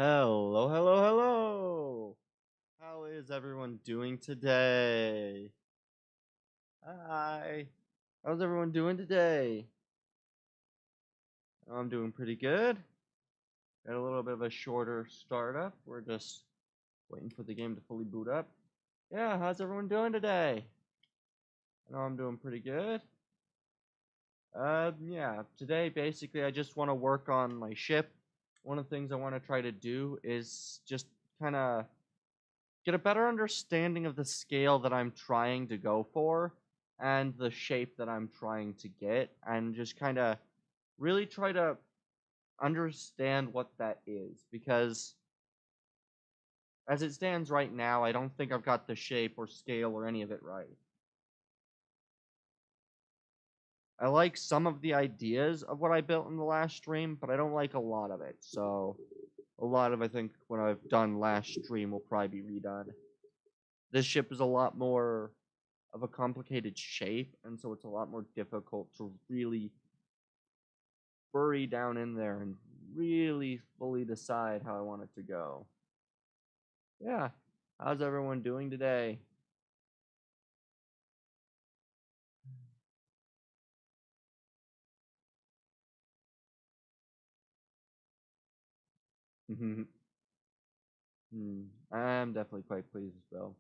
Hello, hello, hello. How is everyone doing today? Hi. How's everyone doing today? I'm doing pretty good. Got a little bit of a shorter startup. We're just waiting for the game to fully boot up. Yeah, how's everyone doing today? I know I'm doing pretty good. Yeah, today basically I just want to work on my ship. One of the things I want to try to do is just kind of get a better understanding of the scale that I'm trying to go for and the shape that I'm trying to get, and just kind of really try to understand what that is, because as it stands right now, I don't think I've got the shape or scale or any of it right. I like some of the ideas of what I built in the last stream, but I don't like a lot of it. So a lot of, I think, what I've done last stream will probably be redone. This ship is a lot more of a complicated shape, and so it's a lot more difficult to really bury down in there and really fully decide how I want it to go. Yeah. How's everyone doing today? I'm definitely quite pleased as well.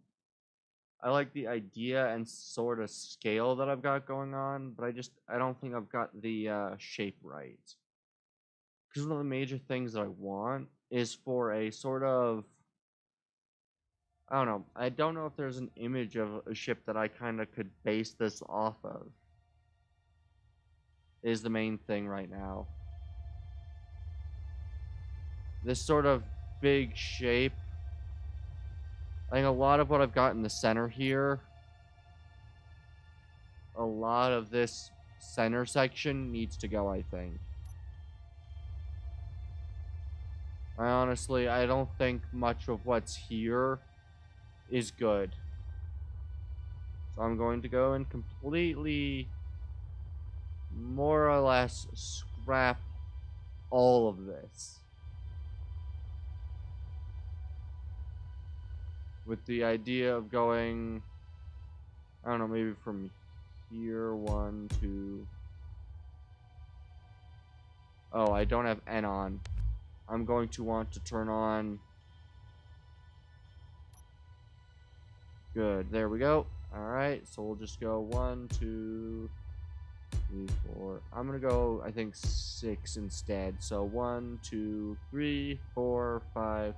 I like the idea and sort of scale that I've got going on, but I don't think I've got the shape right. Because one of the major things that I want is for a sort of, I don't know. I don't know if there's an image of a ship that I kind of could base this off of. Is the main thing right now. This sort of big shape. I think a lot of what I've got in the center here, a lot of this center section needs to go, I think. I don't think much of what's here is good. So I'm going to go and completely, more or less, scrap all of this. With the idea of going, I don't know, maybe from here, 1, 2. Oh, I don't have N on. I'm going to want to turn on. Good. There we go. Alright, so we'll just go 1, 2, 3, 4. I'm going to go, I think, 6 instead. So 1, 2, 3, 4, 5,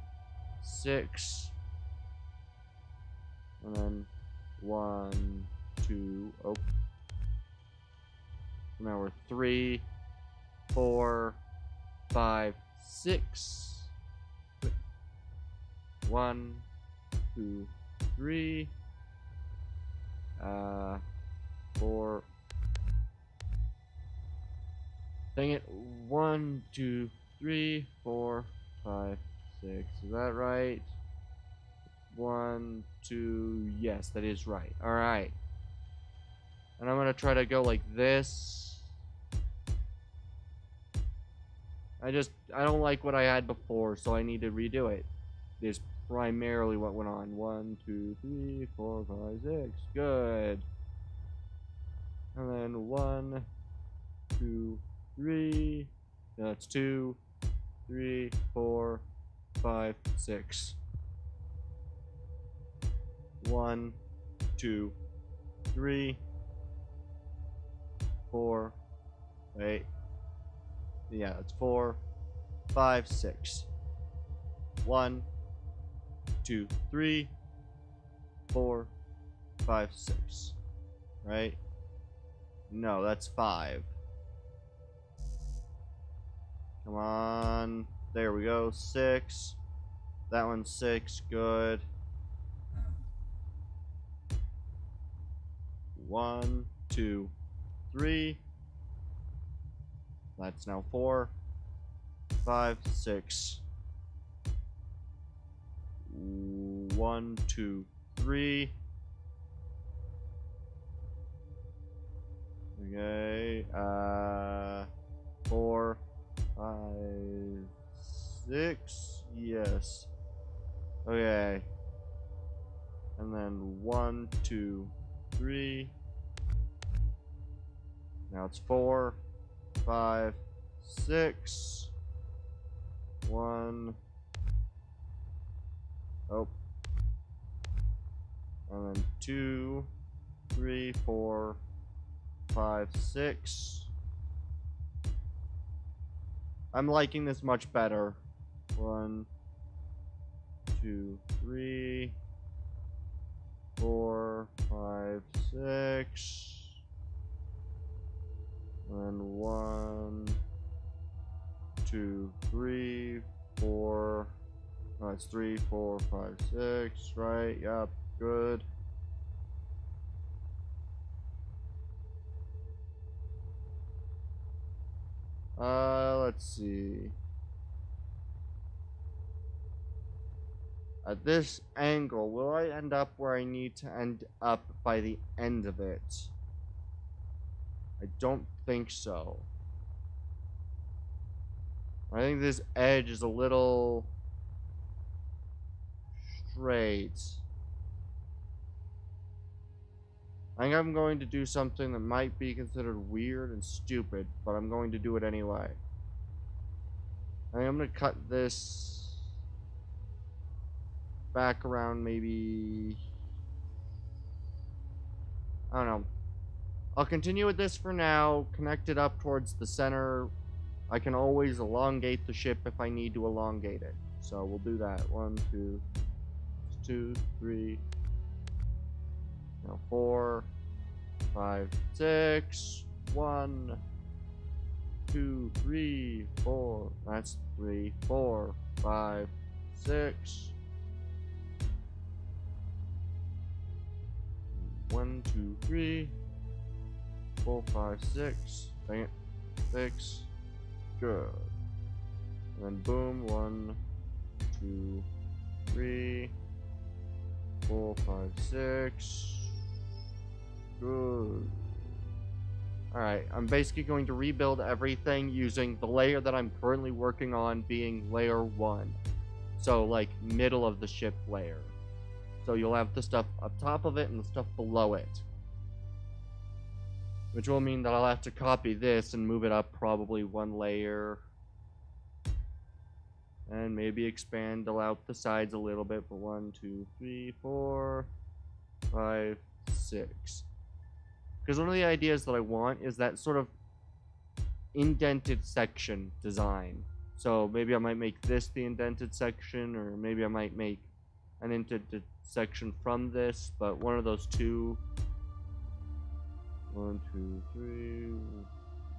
6. And then 1, 2. Oh. Now we're 3, 4, 5, 6. 1, 2, 3. 4. Dang it. 1, 2, 3, 4, 5, 6. Is that right? 1, 2. Yes, that is right. Alright. And I'm going to try to go like this. I don't like what I had before, so I need to redo it. Is primarily what went on. 1, 2, 3, 4, 5, 6. Good. And then 1, 2, 3. No, that's 2, 3, 4, 5, 6. 1, 2, 3, 4. Wait. Yeah, that's 4, 5, 6. 1, 2, 3, 4, 5, 6. Right? No, that's 5. Come on. There we go. 6. That one's 6. Good. 1, 2, 3. That's now 4, 5, 6. 1, 2, 3. Okay. 4, 5, 6. Yes. Okay. And then 1, 2, 3. Now it's 4, 5, 6. 1. Oh. And then 2, 3, 4, 5, 6. I'm liking this much better. 1, 2, 3, 4, 5, 6. And 1, 2, 3, 4. Oh, it's 3, 4, 5, 6. Right? Yep. Good. Let's see. At this angle, will I end up where I need to end up by the end of it? I don't think so. I think this edge is a little straight. I think I'm going to do something that might be considered weird and stupid, but I'm going to do it anyway. I think I'm going to cut this back around maybe... I don't know. I'll continue with this for now, connect it up towards the center. I can always elongate the ship if I need to elongate it. So we'll do that. 1, 2, 2, 3, now 4, 5, 6, 1, 2, 3, 4. That's 3, 4, 5, 6. 1, 2, 3, 4, 5, 6. Dang it. 6. Good. And then boom. 1, 2, 3, 4, 5, 6. Good. Alright, I'm basically going to rebuild everything using the layer that I'm currently working on being layer 1. So, like, middle of the ship layer. So you'll have the stuff up top of it and the stuff below it. Which will mean that I'll have to copy this and move it up probably 1 layer. And maybe expand out the sides a little bit, but 1, 2, 3, 4, 5, 6. Because one of the ideas that I want is that sort of indented section design. So maybe I might make this the indented section, or maybe I might make an indented section from this, but one of those two. 1, 2, 3.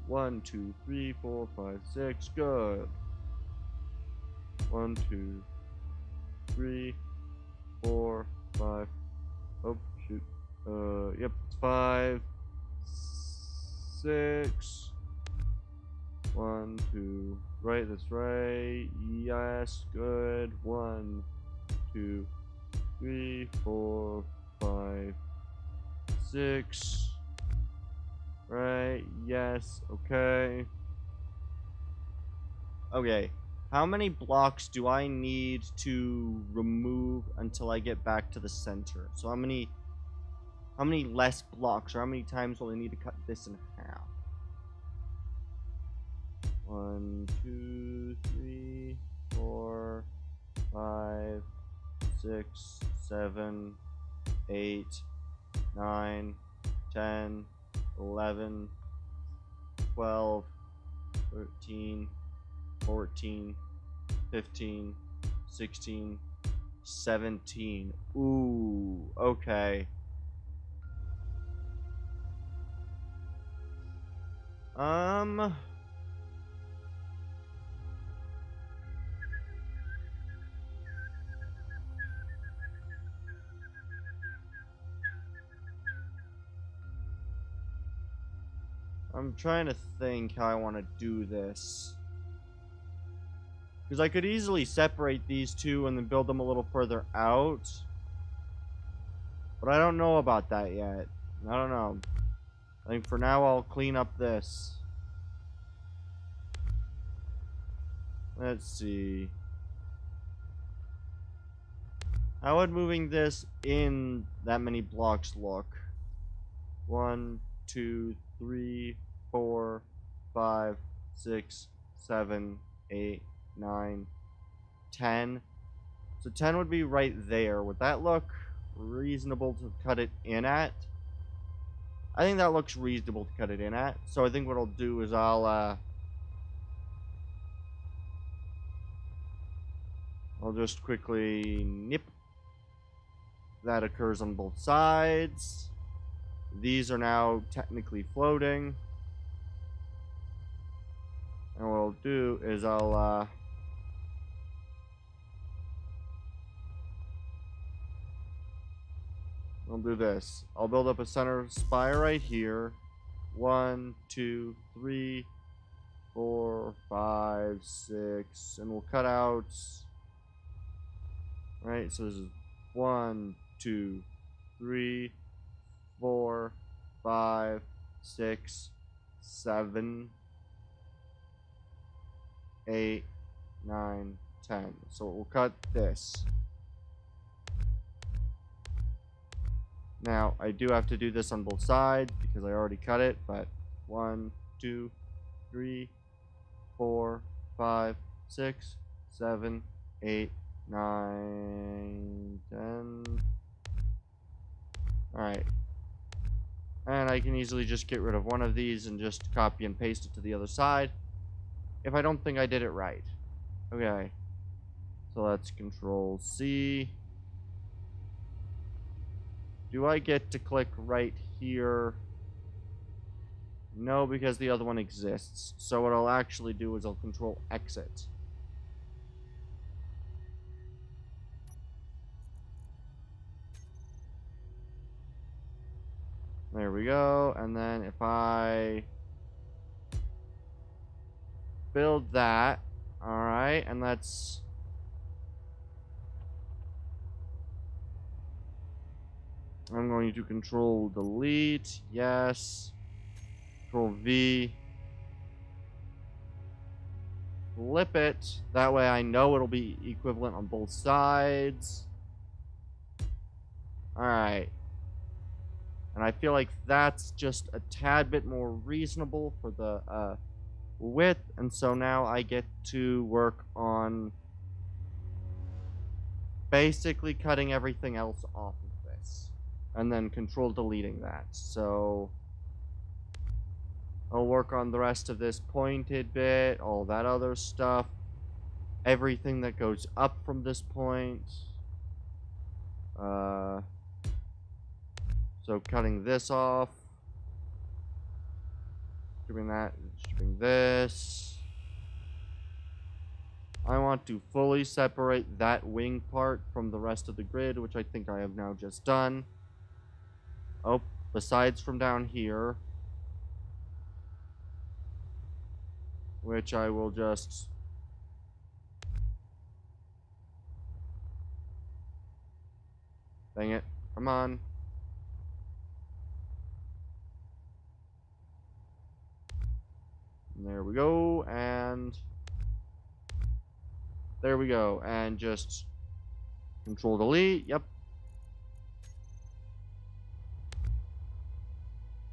1, 2, 3, 4, 5, 6. Good. 1, 2, 3, 4, 5. Oh, shoot. Yep, 5, 6. 1, 2. Right, that's right. Yes, good. 1, 2, 3, 4, 5, 6. Right, yes, okay. Okay, how many blocks do I need to remove until I get back to the center? So how many less blocks, or how many times will I need to cut this in half? 1, 2, 3, 4, 5, 6, 7, 8, 9, 10, 11, 12, 13, 14, 15, 16, 17. Ooh, okay. I'm trying to think how I want to do this. Because I could easily separate these two and then build them a little further out. But I don't know about that yet. I don't know. I think for now I'll clean up this. Let's see. How would moving this in that many blocks look? 1, 2, 3, 4, 5, 6, 7, 8, 9, 10. So 10 would be right there. Would that look reasonable to cut it in at? I think that looks reasonable to cut it in at. So I think what I'll do is I'll just quickly nip. That occurs on both sides. These are now technically floating. And what I'll do is I'll do this. I'll build up a center spire right here. 1, 2, 3, 4, 5, 6, and we'll cut out. Right, so this is 1, 2, 3, 4, 5, 6, 7, 8, 9, 10. So we'll cut this. Now, I do have to do this on both sides because I already cut it, but 1, 2, 3, 4, 5, 6, 7, 8, 9, 10. Alright. And I can easily just get rid of one of these and just copy and paste it to the other side if I don't think I did it right. Okay. So let's Control C. Do I get to click right here? No, because the other one exists. So what I'll actually do is I'll Control Exit. There we go. And then if I build that, alright, and let's... I'm going to Control Delete, yes. Control V. Flip it. That way I know it'll be equivalent on both sides. Alright. And I feel like that's just a tad bit more reasonable for the width. And so now I get to work on basically cutting everything else off of this. And then Control deleting that. So I'll work on the rest of this pointed bit, all that other stuff. Everything that goes up from this point. So cutting this off. Stripping that, stripping this. I want to fully separate that wing part from the rest of the grid, which I think I have now just done. Oh, besides from down here. Which I will just... Dang it. Come on. And there we go, and... There we go, and just... Control delete, yep.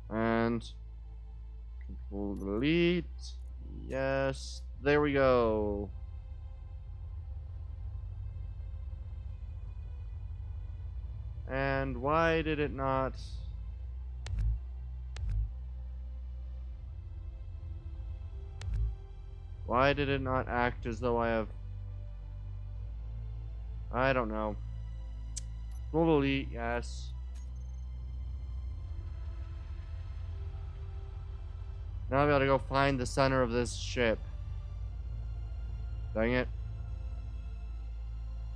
And... Control delete, yes. There we go. And why did it not... Why did it not act as though I have... I don't know. Control delete, yes. Now I've got to go find the center of this ship. Dang it.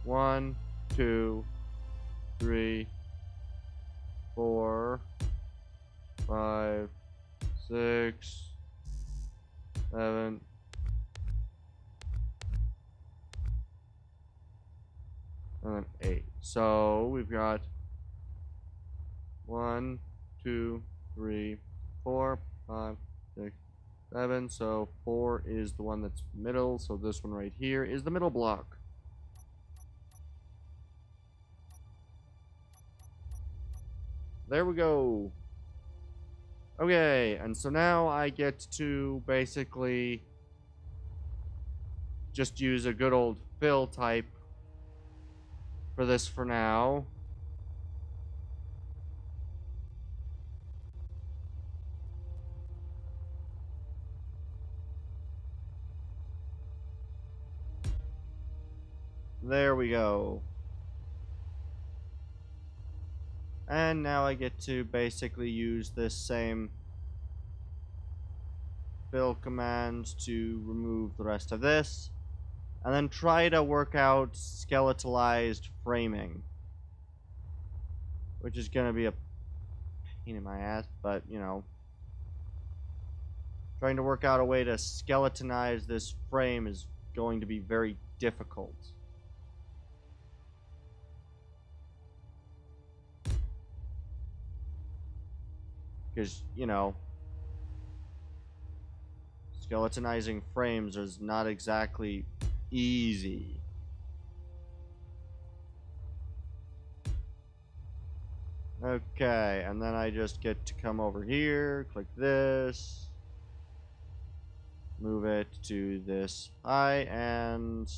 1, 2, 3, 4, 5, 6, 7. And then 8. So we've got 1, 2, 3, 4, 5, 6, 7. So 4 is the one that's middle. So this one right here is the middle block. There we go. Okay, and so now I get to basically just use a good old fill type for this for now. There we go. And now I get to basically use this same fill command to remove the rest of this. And then try to work out skeletalized framing. Which is going to be a pain in my ass, but, you know. Trying to work out a way to skeletonize this frame is going to be very difficult. Because, you know, skeletonizing frames is not exactly easy. Okay, and then I just get to come over here, click this, move it to this height, and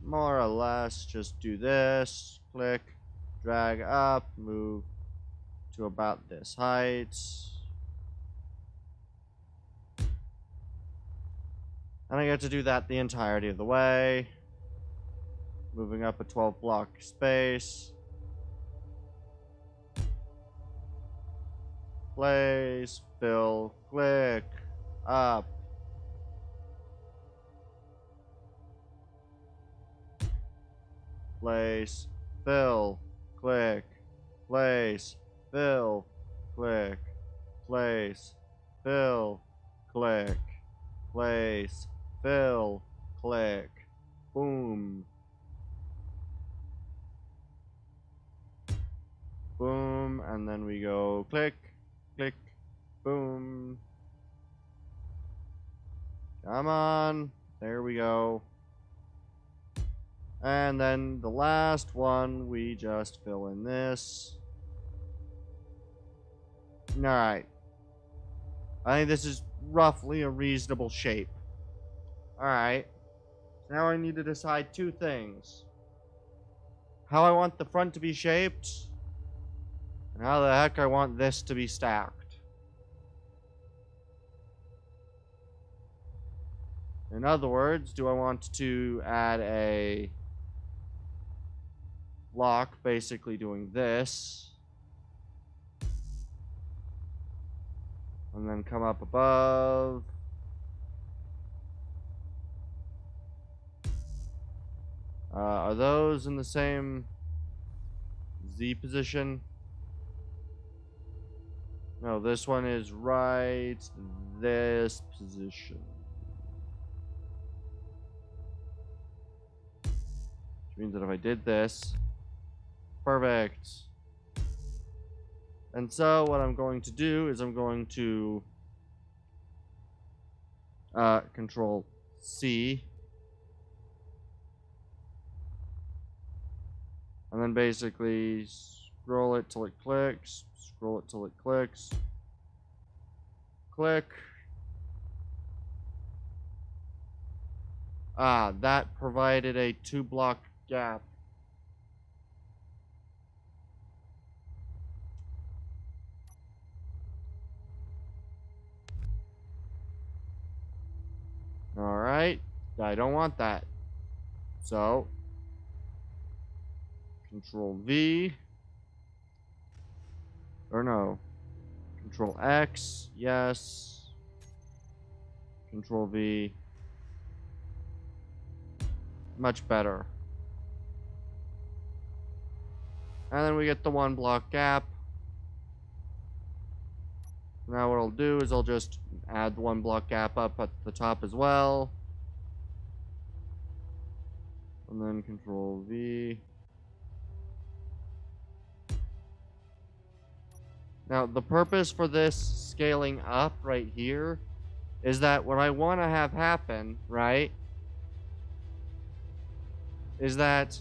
more or less just do this, click, drag up, move to about this height. And I get to do that the entirety of the way. Moving up a 12 block space. Place, fill, click, up. Place, fill, click, place, fill, click, place, fill, click, place, fill, click, boom. Boom, and then we go click, click, boom. Come on, there we go. And then the last one, we just fill in this. Alright. I think this is roughly a reasonable shape. Alright. Now I need to decide two things. How I want the front to be shaped, and how the heck I want this to be stacked. In other words, do I want to add a block basically doing this, and then come up above, are those in the same Z position? No, this one is right this position. Which means that if I did this, perfect. And so what I'm going to do is I'm going to Control C, and then basically scroll it till it clicks, scroll it till it clicks, click. Ah, that provided a 2-block gap. Alright, I don't want that. So, Control V, or no, Control X, yes, Control V, much better. And then we get the 1-block gap. Now what I'll do is I'll just add the 1-block gap up at the top as well. And then Control V. Now the purpose for this scaling up right here is that what I want to have happen, right, is that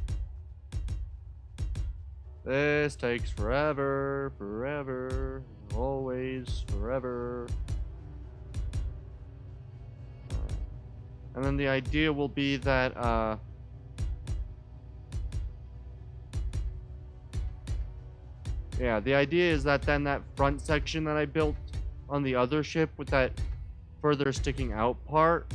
This takes forever, forever, always, forever. And then the idea will be that, yeah, the idea is that then that front section that I built on the other ship with that further sticking out part,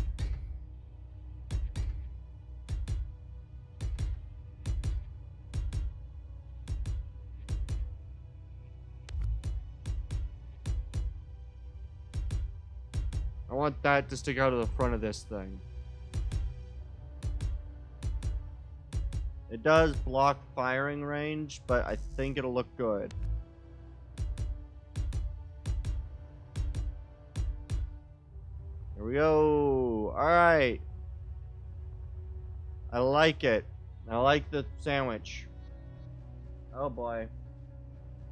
I want that to stick out of the front of this thing. It does block firing range, but I think it'll look good. Here we go. Alright. I like it. I like the sandwich. Oh boy.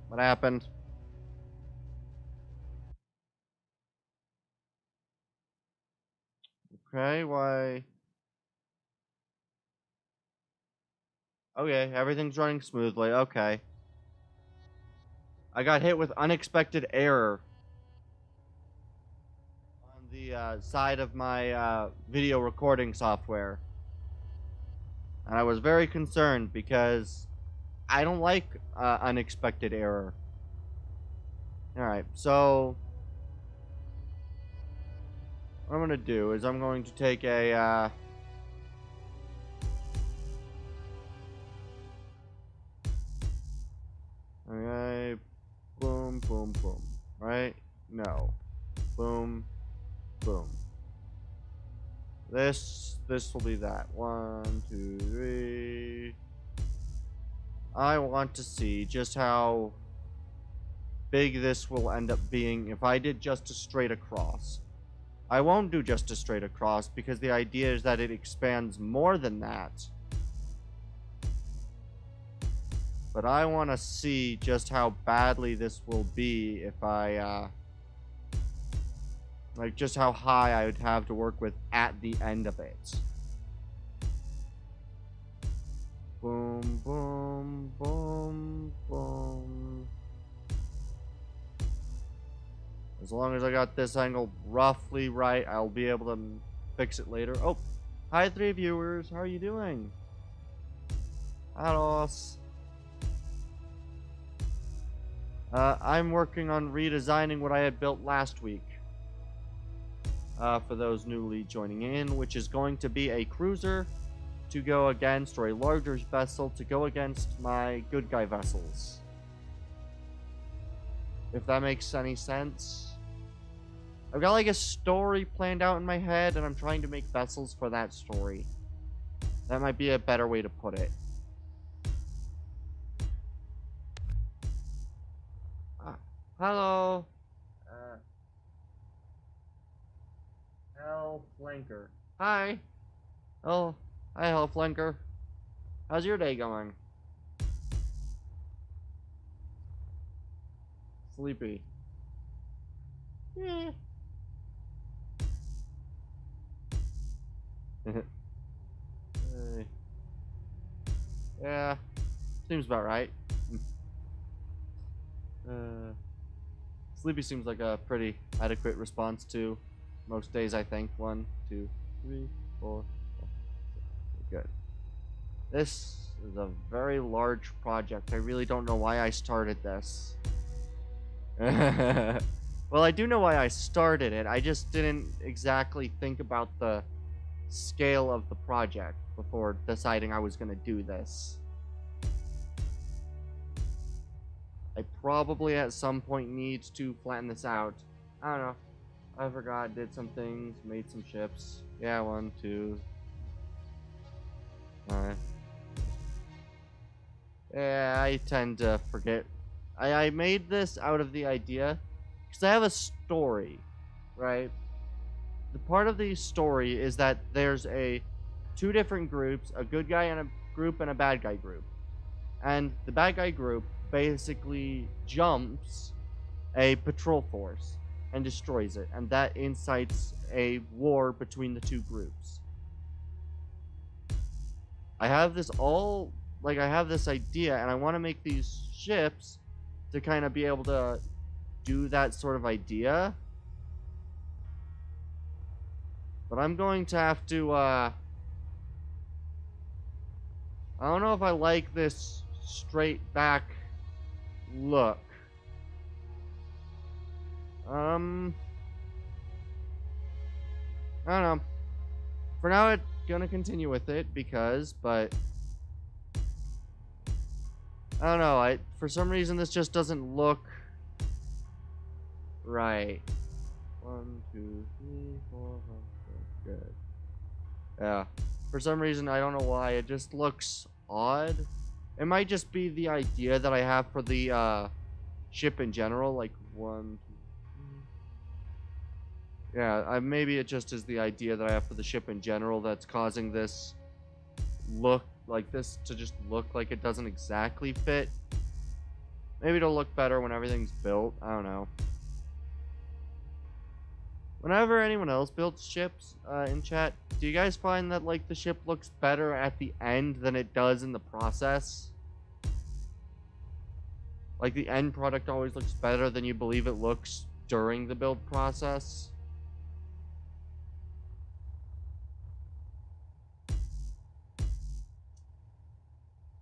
What happened? Okay, why? Okay, everything's running smoothly. Okay. I got hit with unexpected error on the side of my video recording software. And I was very concerned because I don't like unexpected error. Alright, so what I'm going to do is I'm going to take a okay, boom, boom, boom. Right? No. Boom, boom. This will be that. 1, 2, 3. I want to see just how big this will end up being if I did just a straight across. I won't do just a straight across because the idea is that it expands more than that. But I want to see just how badly this will be if I, like, just how high I would have to work with at the end of it. Boom, boom, boom, boom. As long as I got this angle roughly right, I'll be able to fix it later. Oh, hi 3 viewers. How are you doing? Hello. I'm working on redesigning what I had built last week. For those newly joining in, which is going to be a cruiser to go against, or a larger vessel to go against my good guy vessels. If that makes any sense. I've got like a story planned out in my head, and I'm trying to make vessels for that story. That might be a better way to put it. Hello. Hell Flanker. Hi. Oh, hi, Hell Flanker. How's your day going? Sleepy. Yeah. Yeah. Seems about right. Sleepy seems like a pretty adequate response to most days, I think. 1, 2, 3, 4, 5, 6. Good. This is a very large project. I really don't know why I started this. Well, I do know why I started it. I just didn't exactly think about the scale of the project before deciding I was going to do this. I probably at some point need to flatten this out. I don't know. I forgot, did some things, made some ships. Yeah, 1, 2. Yeah, I tend to forget. I made this out of the idea because I have a story, right? The part of the story is that there's 2 different groups, a good guy and a group and a bad guy group. And the bad guy group basically jumps a patrol force and destroys it, and that incites a war between the 2 groups. I have this all like, I have this idea, and I want to make these ships to kind of be able to do that sort of idea. But I'm going to have to, I don't know if I like this straight back look. I don't know. For now, I'm gonna continue with it but I don't know. For some reason, this just doesn't look right. 1, 2, 3, 4, 5, 6. Good. Yeah. For some reason, I don't know why. It just looks odd. It might just be the idea that I have for the ship in general. Like 1, 2, 3. Yeah. Maybe it just is the idea that I have for the ship in general that's causing this look like this to just look like it doesn't exactly fit. Maybe it'll look better when everything's built. I don't know. Whenever anyone else builds ships in chat, do you guys find that like the ship looks better at the end than it does in the process? Like the end product always looks better than you believe it looks during the build process?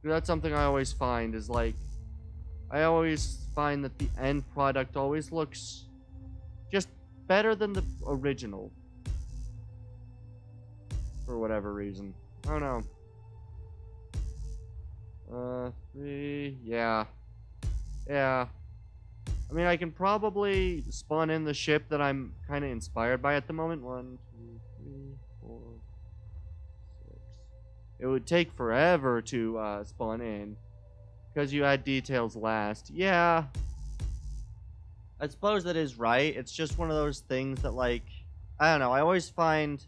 That's something I always find is like, I always find that the end product always looks just better than the original. For whatever reason. I don't know. 3, yeah. Yeah. I mean, I can probably spawn in the ship that I'm kind of inspired by at the moment. 1, 2, 3, 4, 6. It would take forever to spawn in. Because you add details last. Yeah. I suppose that is right. It's just one of those things that, like, I don't know. I always find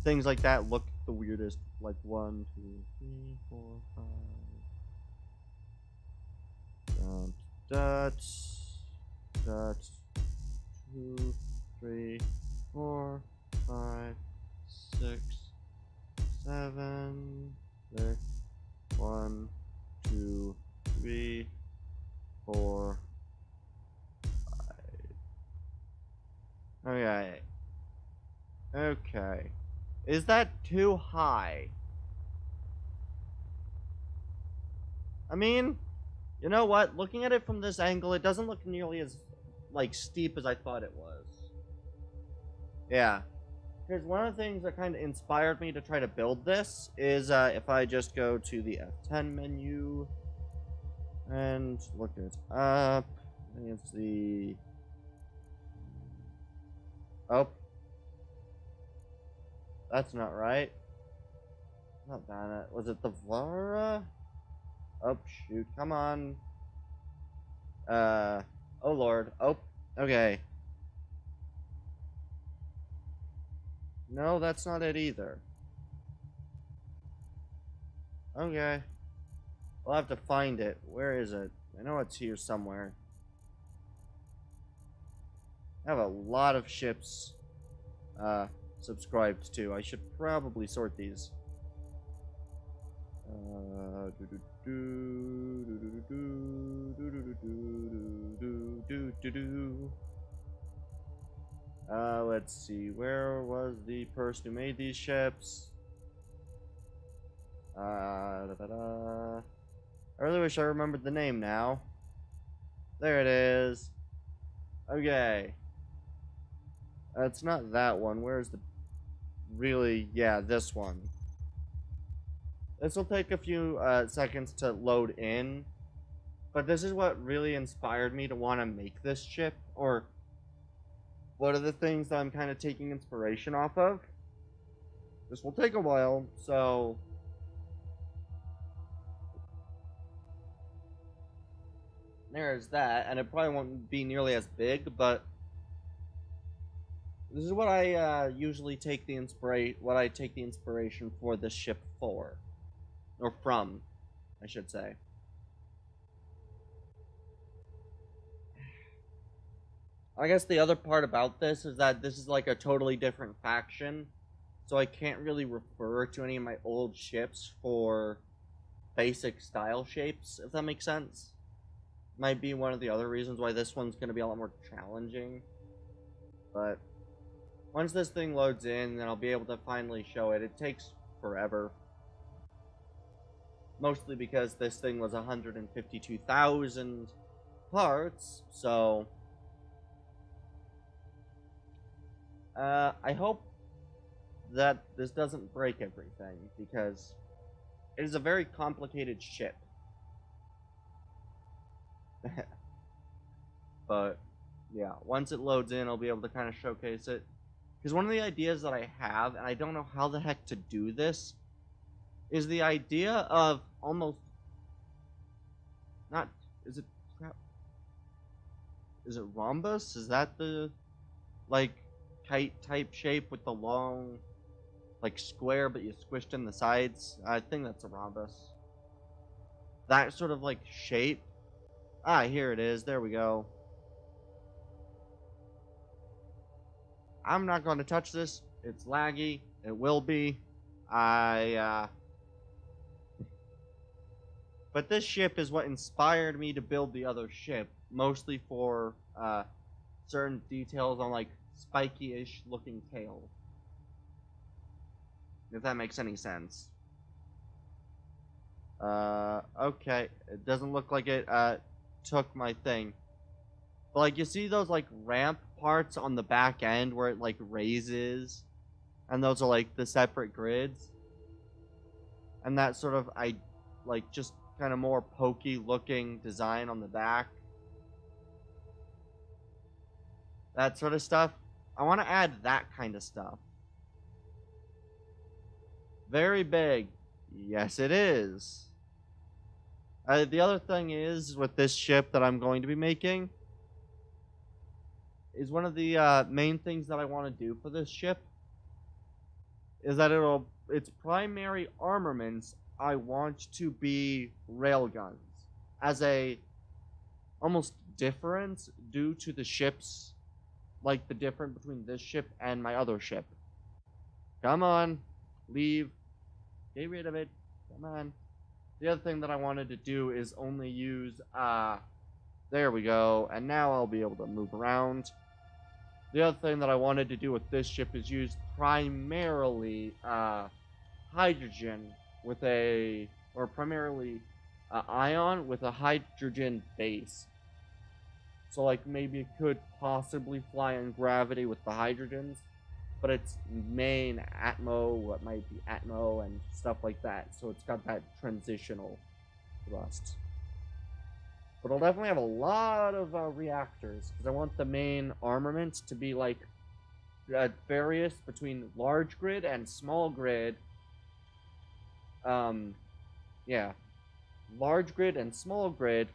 things like that look the weirdest. Like 1, 2, 3, 4, 5. Dot. 2, 3, 4, 5, 6, 7. There. 1, 2, 3, 4, 5. Okay. Okay. Is that too high? I mean, you know what? Looking at it from this angle, it doesn't look nearly as, like, steep as I thought it was. Yeah. Because one of the things that kind of inspired me to try to build this is if I just go to the F10 menu and look it up. I think it's the... Oh. That's not right. Not that. Was it the Vara? Oh, shoot. Come on. Oh, Lord. Oh, okay. No, that's not it either. Okay. We'll have to find it. Where is it? I know it's here somewhere. I have a lot of ships subscribed to. I should probably sort these. Let's see. Where was the person who made these ships? I really wish I remembered the name now. There it is. Okay. It's not that one. Where's the... Really? Yeah, this one. This will take a few seconds to load in. But this is what really inspired me to want to make this ship. Or... what are the things that I'm kind of taking inspiration off of? This will take a while, so... there's that, and it probably won't be nearly as big, but... this is what I usually take the inspiration for this ship for. Or from, I should say. I guess the other part about this is that this is like a totally different faction, so I can't really refer to any of my old ships for basic style shapes, if that makes sense. Might be one of the other reasons why this one's going to be a lot more challenging. But once this thing loads in, then I'll be able to finally show it. It takes forever. Mostly because this thing was 152,000 parts, so I hope that this doesn't break everything, because it is a very complicated ship. But yeah, once it loads in, I'll be able to kind of showcase it. Because one of the ideas that I have, and I don't know how the heck to do this, is the idea of almost not is it is it rhombus? Is that the like kite type shape with the long like square but you squished in the sides? I think that's a rhombus. That sort of like shape. Ah, here it is. There we go. I'm not going to touch this. It's laggy. It will be. But this ship is what inspired me to build the other ship, mostly for certain details on like spiky-ish looking tail. If that makes any sense. Okay. It doesn't look like it took my thing. But like you see those like ramp parts on the back end where it like raises, and those are like the separate grids. And that sort of like just kind of more pokey looking design on the back. That sort of stuff. I want to add that kind of stuff. Very big. Yes, it is. The other thing is, with this ship that I'm going to be making, is one of the main things that I want to do for this ship is that its primary armaments I want to be railguns as a almost difference due to the ships, like the difference between this ship and my other ship. Come on, leave, get rid of it. Come on. The other thing that I wanted to do is only use there we go, and now I'll be able to move around. The other thing that I wanted to do with this ship is use primarily hydrogen with or primarily ion with a hydrogen base. So like maybe it could possibly fly in gravity with the hydrogens, but its main Atmo, what might be Atmo and stuff like that. So it's got that transitional thrust. But I'll definitely have a lot of reactors, because I want the main armament to be like various between large grid and small grid. Yeah. Large grid and small grid,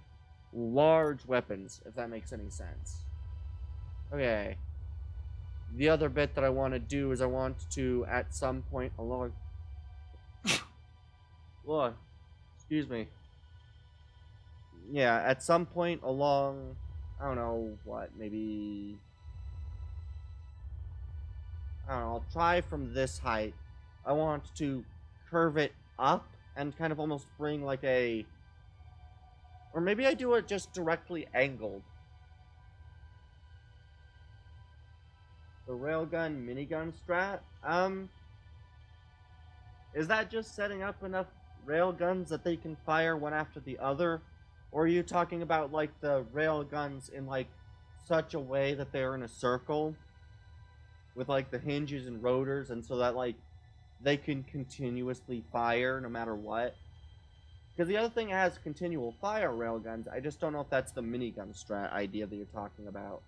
large weapons, if that makes any sense. Okay. The other bit that I want to do is I want to, at some point along... Lord, excuse me. Yeah, at some point along, I don't know, what, maybe... I don't know, I'll try from this height. I want to curve it up and kind of almost bring like a... Or maybe I do it just directly angled. The railgun minigun strat? Is that just setting up enough railguns that they can fire one after the other? Or are you talking about like the railguns in like such a way that they're in a circle with like the hinges and rotors, and so that like they can continuously fire no matter what? Because the other thing has continual fire railguns. I just don't know if that's the minigun strat idea that you're talking about.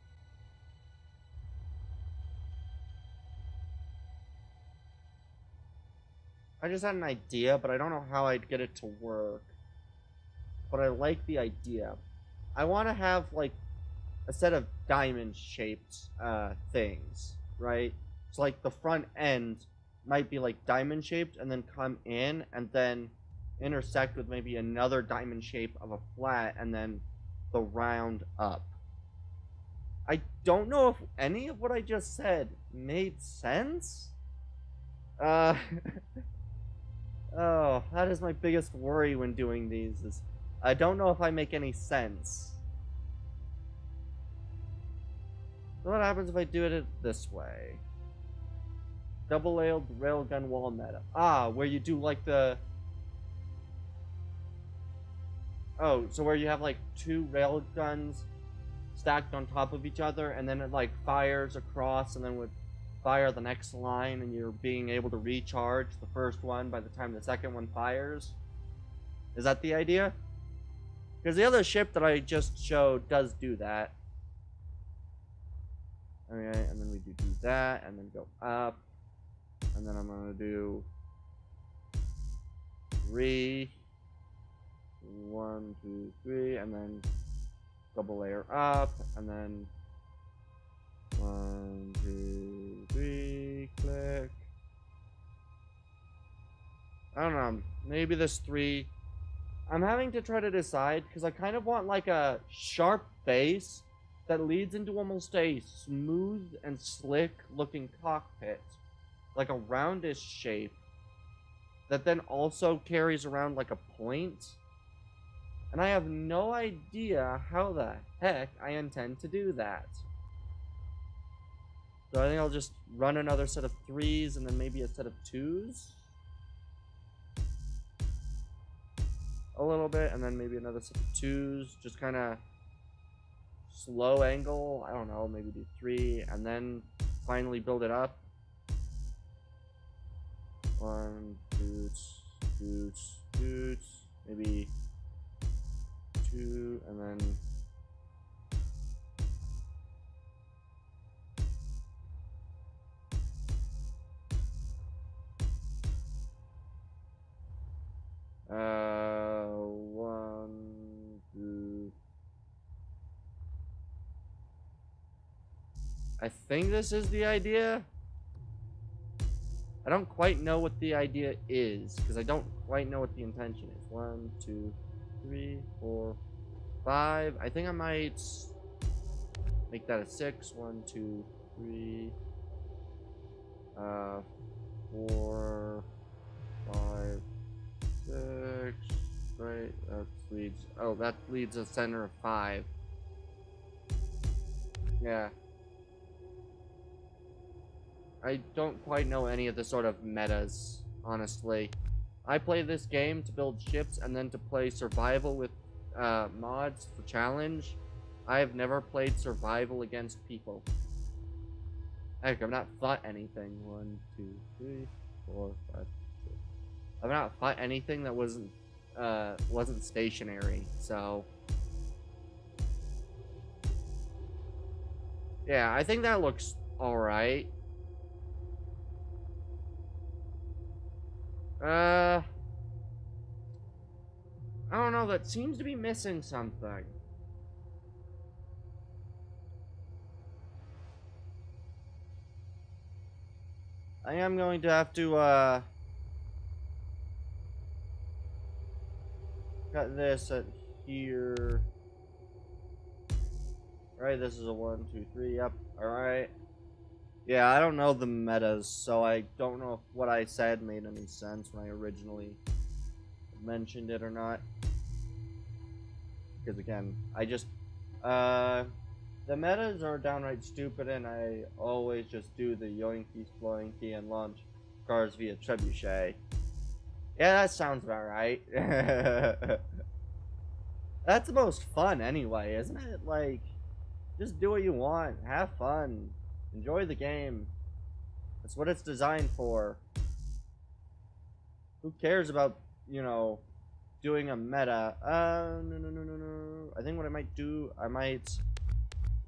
I just had an idea, but I don't know how I'd get it to work. But I like the idea. I want to have like a set of diamond-shaped things, right? So like the front end might be like diamond-shaped, and then come in, and then intersect with maybe another diamond shape of a flat, and then the round up. I don't know if any of what I just said made sense. Oh, that is my biggest worry when doing these, is I don't know if I make any sense. So what happens if I do it this way? Double-railed railgun wall meta. Ah, where you do like the... Oh, so where you have like two railguns stacked on top of each other, and then it like fires across, and then would fire the next line, and you're being able to recharge the first one by the time the second one fires. Is that the idea? Because the other ship that I just showed does do that. Okay, and then we do that, and then go up, and then I'm gonna do 3, 1, 2, 3, and then double layer up, and then 1, 2, 3, click. I don't know, maybe this 3. I'm having to try to decide, because I kind of want like a sharp base that leads into almost a smooth and slick looking cockpit. Like a roundish shape that then also carries around like a point. And I have no idea how the heck I intend to do that. So I think I'll just run another set of 3s and then maybe a set of 2s. A little bit, and then maybe another set of 2s. Just kind of slow angle. I don't know, maybe do 3, and then finally build it up. 1, 2, 2, 2, maybe 2, and then one, two. I think this is the idea. I don't quite know what the idea is, because I don't quite know what the intention is. 1, 2, 3, 4, 5. I think I might make that a 6. 1, 2, 3, 4, 5, 6. Right, that leads. Oh, that leads a center of 5. Yeah. I don't quite know any of the sort of metas, honestly. I play this game to build ships and then to play survival with mods for challenge. I have never played survival against people. Heck, I've not fought anything. 1, 2, 3, 4, 5, 6. I've not fought anything that wasn't stationary, so yeah, I think that looks alright. I don't know, that seems to be missing something. I am going to have to, cut this at here. Alright, this is a 1, 2, 3, yep, alright. Yeah, I don't know the metas, so I don't know if what I said made any sense when I originally mentioned it or not. Because again, the metas are downright stupid, and I always just do the yoinky sploinky and launch cars via trebuchet. Yeah, that sounds about right. That's the most fun anyway, isn't it? Like, just do what you want, have fun, enjoy the game. That's what it's designed for. Who cares about, doing a meta? No. I think what I might do, I might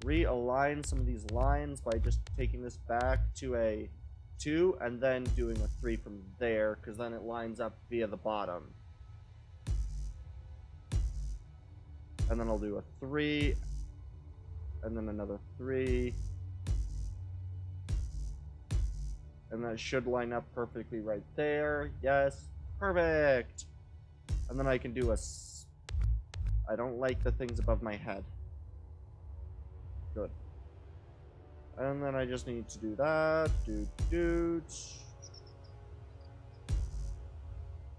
realign some of these lines by just taking this back to a 2 and then doing a 3 from there, because then it lines up via the bottom. And then I'll do a 3, and then another 3. And that should line up perfectly right there. Yes, perfect. And then I can do I don't like the things above my head. Good. And then I just need to do that.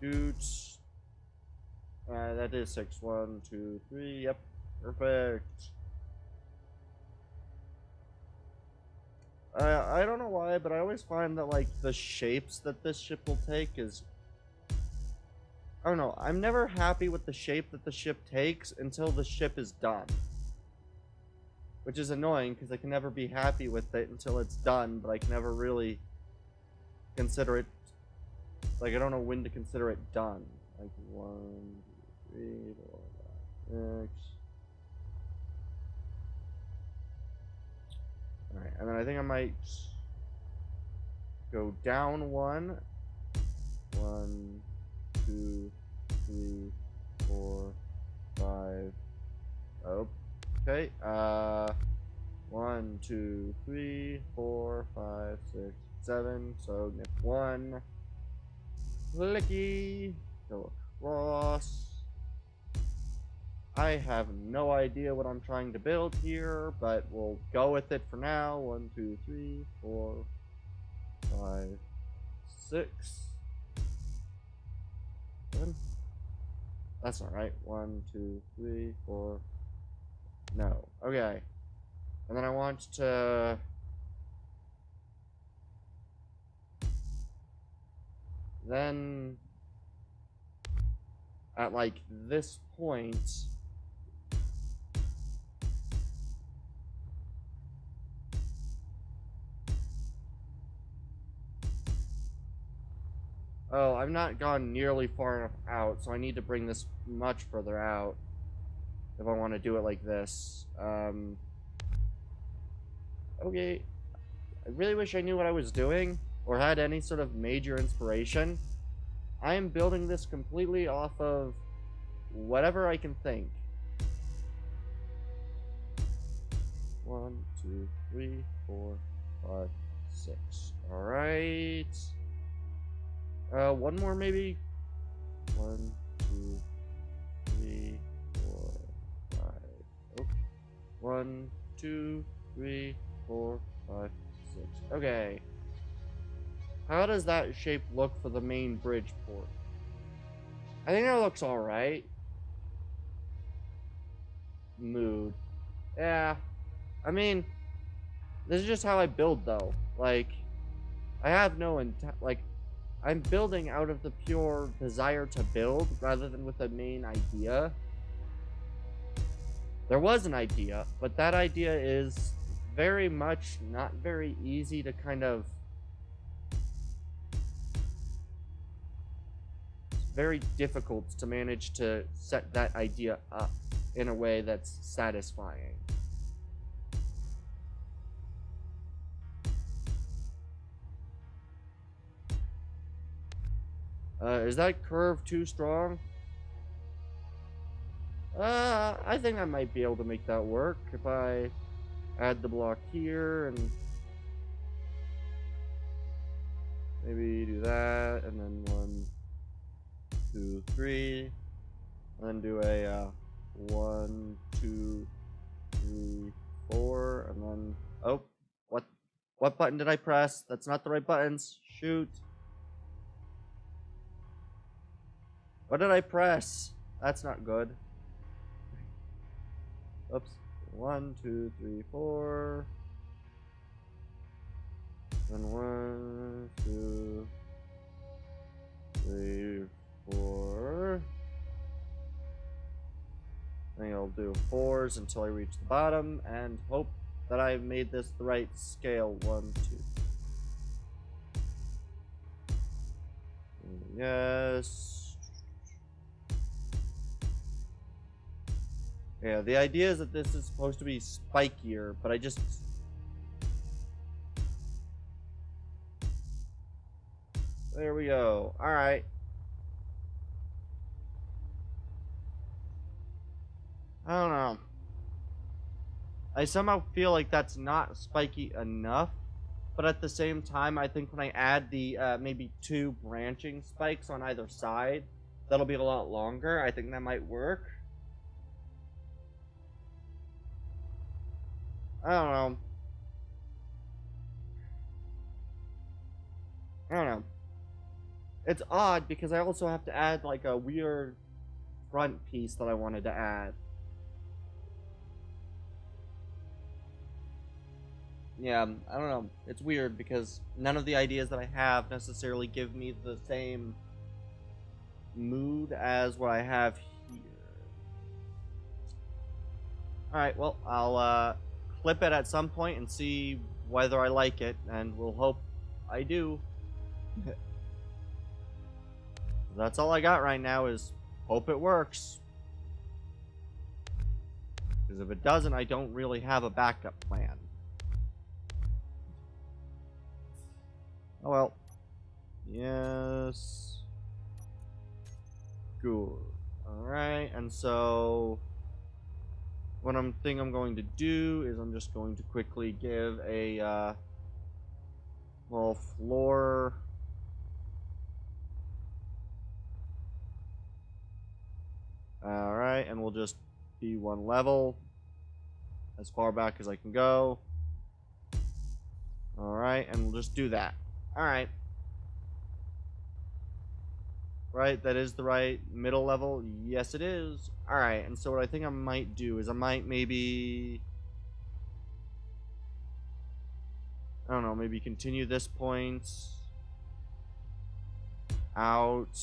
Shoot. That is 6. 1, 2, 3. Yep. Perfect. I don't know why, but I always find that, like, the shapes that this ship will take is... I don't know. I'm never happy with the shape that the ship takes until the ship is done. Which is annoying, because I can never be happy with it until it's done, but I can never really consider it... Like, I don't know when to consider it done. Like, 1, 2, 3, 4, 5, 6... Alright, and then I think I might go down 1. 1, 2, 3, 4, 5. Oh, okay. 1, 2, 3, 4, 5, 6, 7. So nip 1. Clicky. Go across. I have no idea what I'm trying to build here, but we'll go with it for now. 1, 2, 3, 4, 5, 6, 7. That's not right. 1, 2, 3, 4. No. Okay. And then I want to... Then... At, like, this point... Oh, I've not gone nearly far enough out, so I need to bring this much further out if I want to do it like this. Okay. I really wish I knew what I was doing, or had any sort of major inspiration. I am building this completely off of whatever I can think. 1, 2, 3, 4, 5, 6. Alright. One more maybe? 1, 2, 3, 4, 5. Oh. 1, 2, 3, 4, 5, 6. Okay. How does that shape look for the main bridge port? I think that looks alright. Mood. Yeah. I mean, this is just how I build, though. Like, I have no intent. Like, I'm building out of the pure desire to build rather than with a main idea. There was an idea, but that idea is very much not very easy to kind of... It's very difficult to manage to set that idea up in a way that's satisfying. Is that curve too strong? I think I might be able to make that work if I add the block here and maybe do that, and then 1, 2, 3, and then do a 1, 2, 3, 4, and then oh, what button did I press? That's not the right buttons. Shoot. What did I press? That's not good. Oops. 1, 2, 3, 4. Then 1, 2, 3, 4. I think I'll do 4s until I reach the bottom and hope that I've made this the right scale. 1, 2. Yes. Yeah, the idea is that this is supposed to be spikier, but I just... There we go. Alright. I don't know. I somehow feel like that's not spiky enough, but at the same time, I think when I add the maybe 2 branching spikes on either side, that'll be a lot longer. I think that might work. I don't know. I don't know. It's odd because I also have to add like a weird front piece that I wanted to add. Yeah, I don't know. It's weird because none of the ideas that I have necessarily give me the same mood as what I have here. Alright, well, I'll clip it at some point and see whether I like it, and we'll hope I do. That's all I got right now is hope it works. Because if it doesn't, I don't really have a backup plan. Oh well. Yes. Good. Alright, and so what I'm going to do is I'm just going to quickly give a little floor. Alright, and we'll just be one level as far back as I can go. Alright, and we'll just do that. Alright. Right, that is the right middle level. Yes, it is. Alright, and so what I think I might do is I might maybe... I don't know, maybe continue this point out.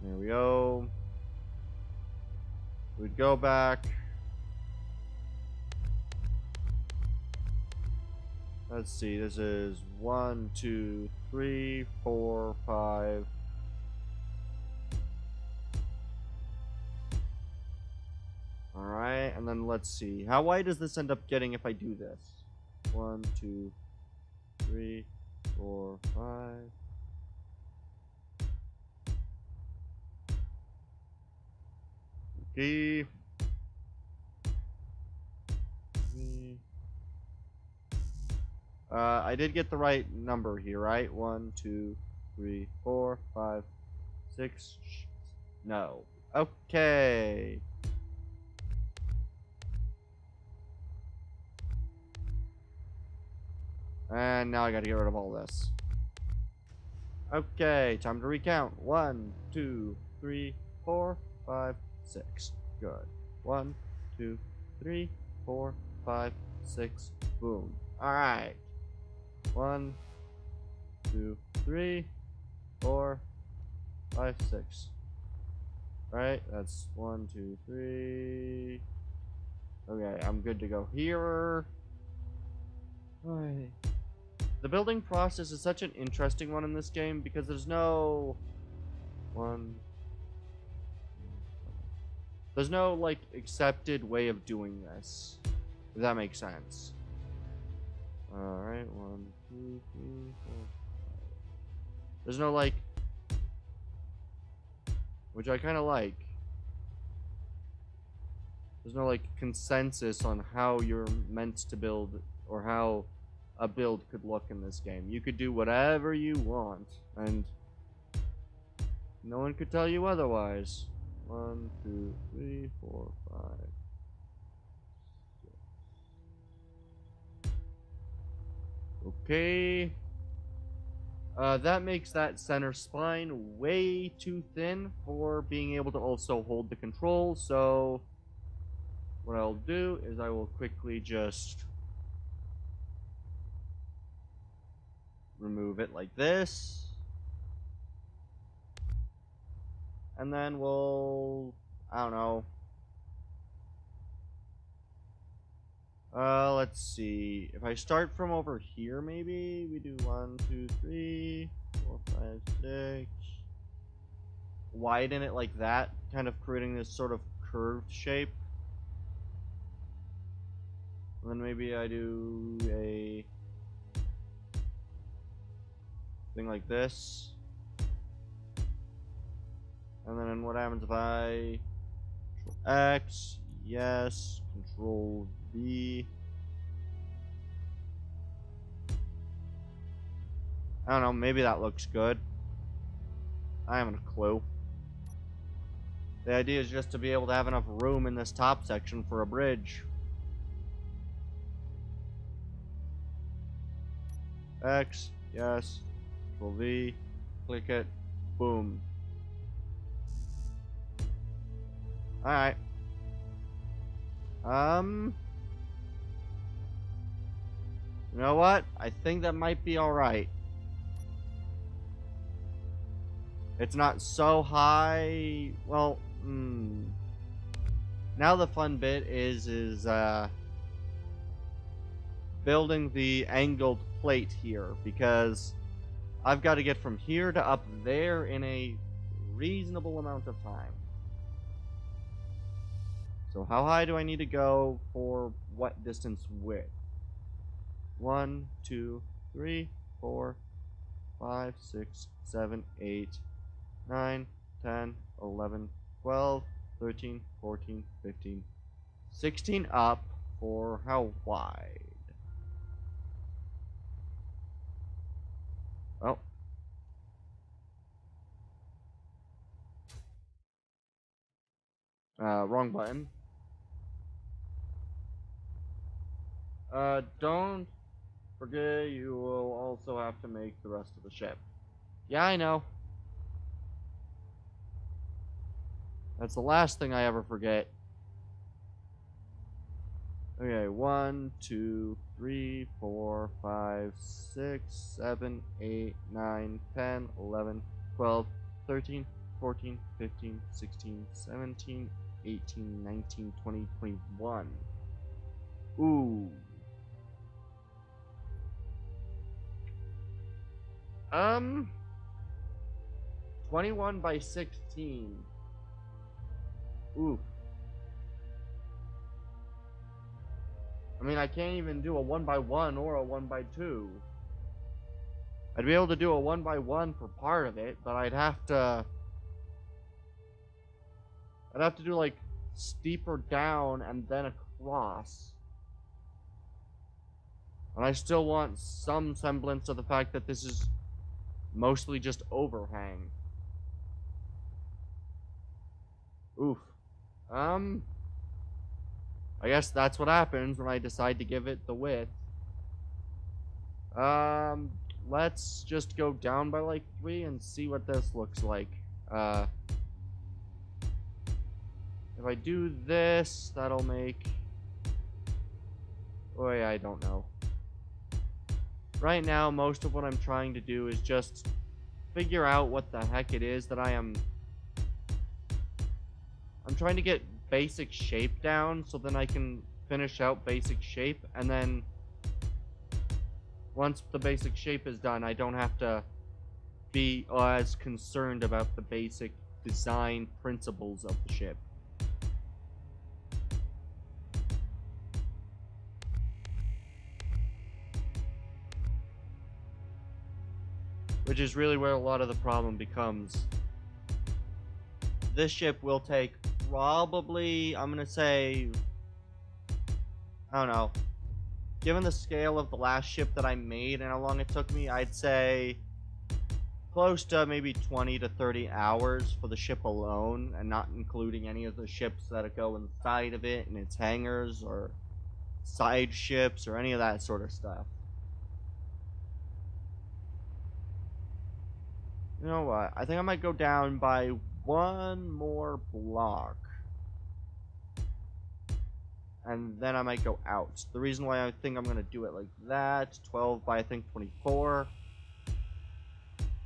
There we go. We'd go back. Let's see, this is 1, 2, 3, 4, 5. Alright, and then let's see. How wide does this end up getting if I do this? 1, 2, 3, 4, 5. Okay. I did get the right number here, right? 1, 2, 3, 4, 5, 6. No. Okay. And now I gotta get rid of all this. Okay, time to recount. 1, 2, 3, 4, 5, 6. Good. 1, 2, 3, 4, 5, 6. Boom. Alright. 1, 2, 3, 4, 5, 6. Right? That's 1, 2, 3. Okay, I'm good to go here. Alright. The building process is such an interesting one in this game because there's no there's no like accepted way of doing this. If that makes sense. Alright, 1, 2, 3, 4, 5. There's no like, which I kinda like. There's no like consensus on how you're meant to build or how a build could look in this game. You could do whatever you want, and no one could tell you otherwise. 1, 2, 3, 4, 5, 6. Okay. That makes that center spine way too thin for being able to also hold the control, so what I'll do is I will quickly just remove it like this. And then we'll, I don't know. Let's see. If I start from over here, maybe we do 1, 2, 3, 4, 5, 6. Widen it like that, kind of creating this sort of curved shape. And then maybe I do a thing like this. And then what happens if I Control X, yes, Control V. I don't know, maybe that looks good. I haven't a clue. The idea is just to be able to have enough room in this top section for a bridge. X, yes. Control V, click it, boom. Alright. You know what? I think that might be alright. It's not so high. Well, now the fun bit is building the angled plate here, because I've got to get from here to up there in a reasonable amount of time. So how high do I need to go for what distance width? 1, 2, 3, 4, 5, 6, 7, 8, 9, 10, 11, 12, 13, 14, 15, 16 up for how wide? Oh. Wrong button. Don't forget you will also have to make the rest of the ship. Yeah, I know. That's the last thing I ever forget. Okay, 1, 2, 3, 4, 5, 6, 7, 8, 9, 10, 11, 12, 13, 14, 15, 16, 17, 18, 19, 20, 21. Ooh. 21 by 16. Ooh. I mean, I can't even do a 1 by 1 or a 1 by 2. I'd be able to do a 1 by 1 for part of it, but I'd have to do like steeper down and then across. And I still want some semblance of the fact that this is mostly just overhang. Oof. I guess that's what happens when I decide to give it the width. Let's just go down by like 3 and see what this looks like. If I do this, that'll make... Oh yeah, I don't know. Right now, most of what I'm trying to do is just figure out what the heck it is that I'm trying to get basic shape down, so then I can finish out basic shape, and then once the basic shape is done, I don't have to be as concerned about the basic design principles of the ship. Which is really where a lot of the problem becomes. This ship will take probably, I'm gonna say, I don't know, given the scale of the last ship that I made and how long it took me, I'd say close to maybe 20 to 30 hours for the ship alone, and not including any of the ships that go inside of it and its hangars or side ships or any of that sort of stuff. You know what? I think I might go down by one more block. And then I might go out. The reason why I think I'm going to do it like that, 12 by I think 24.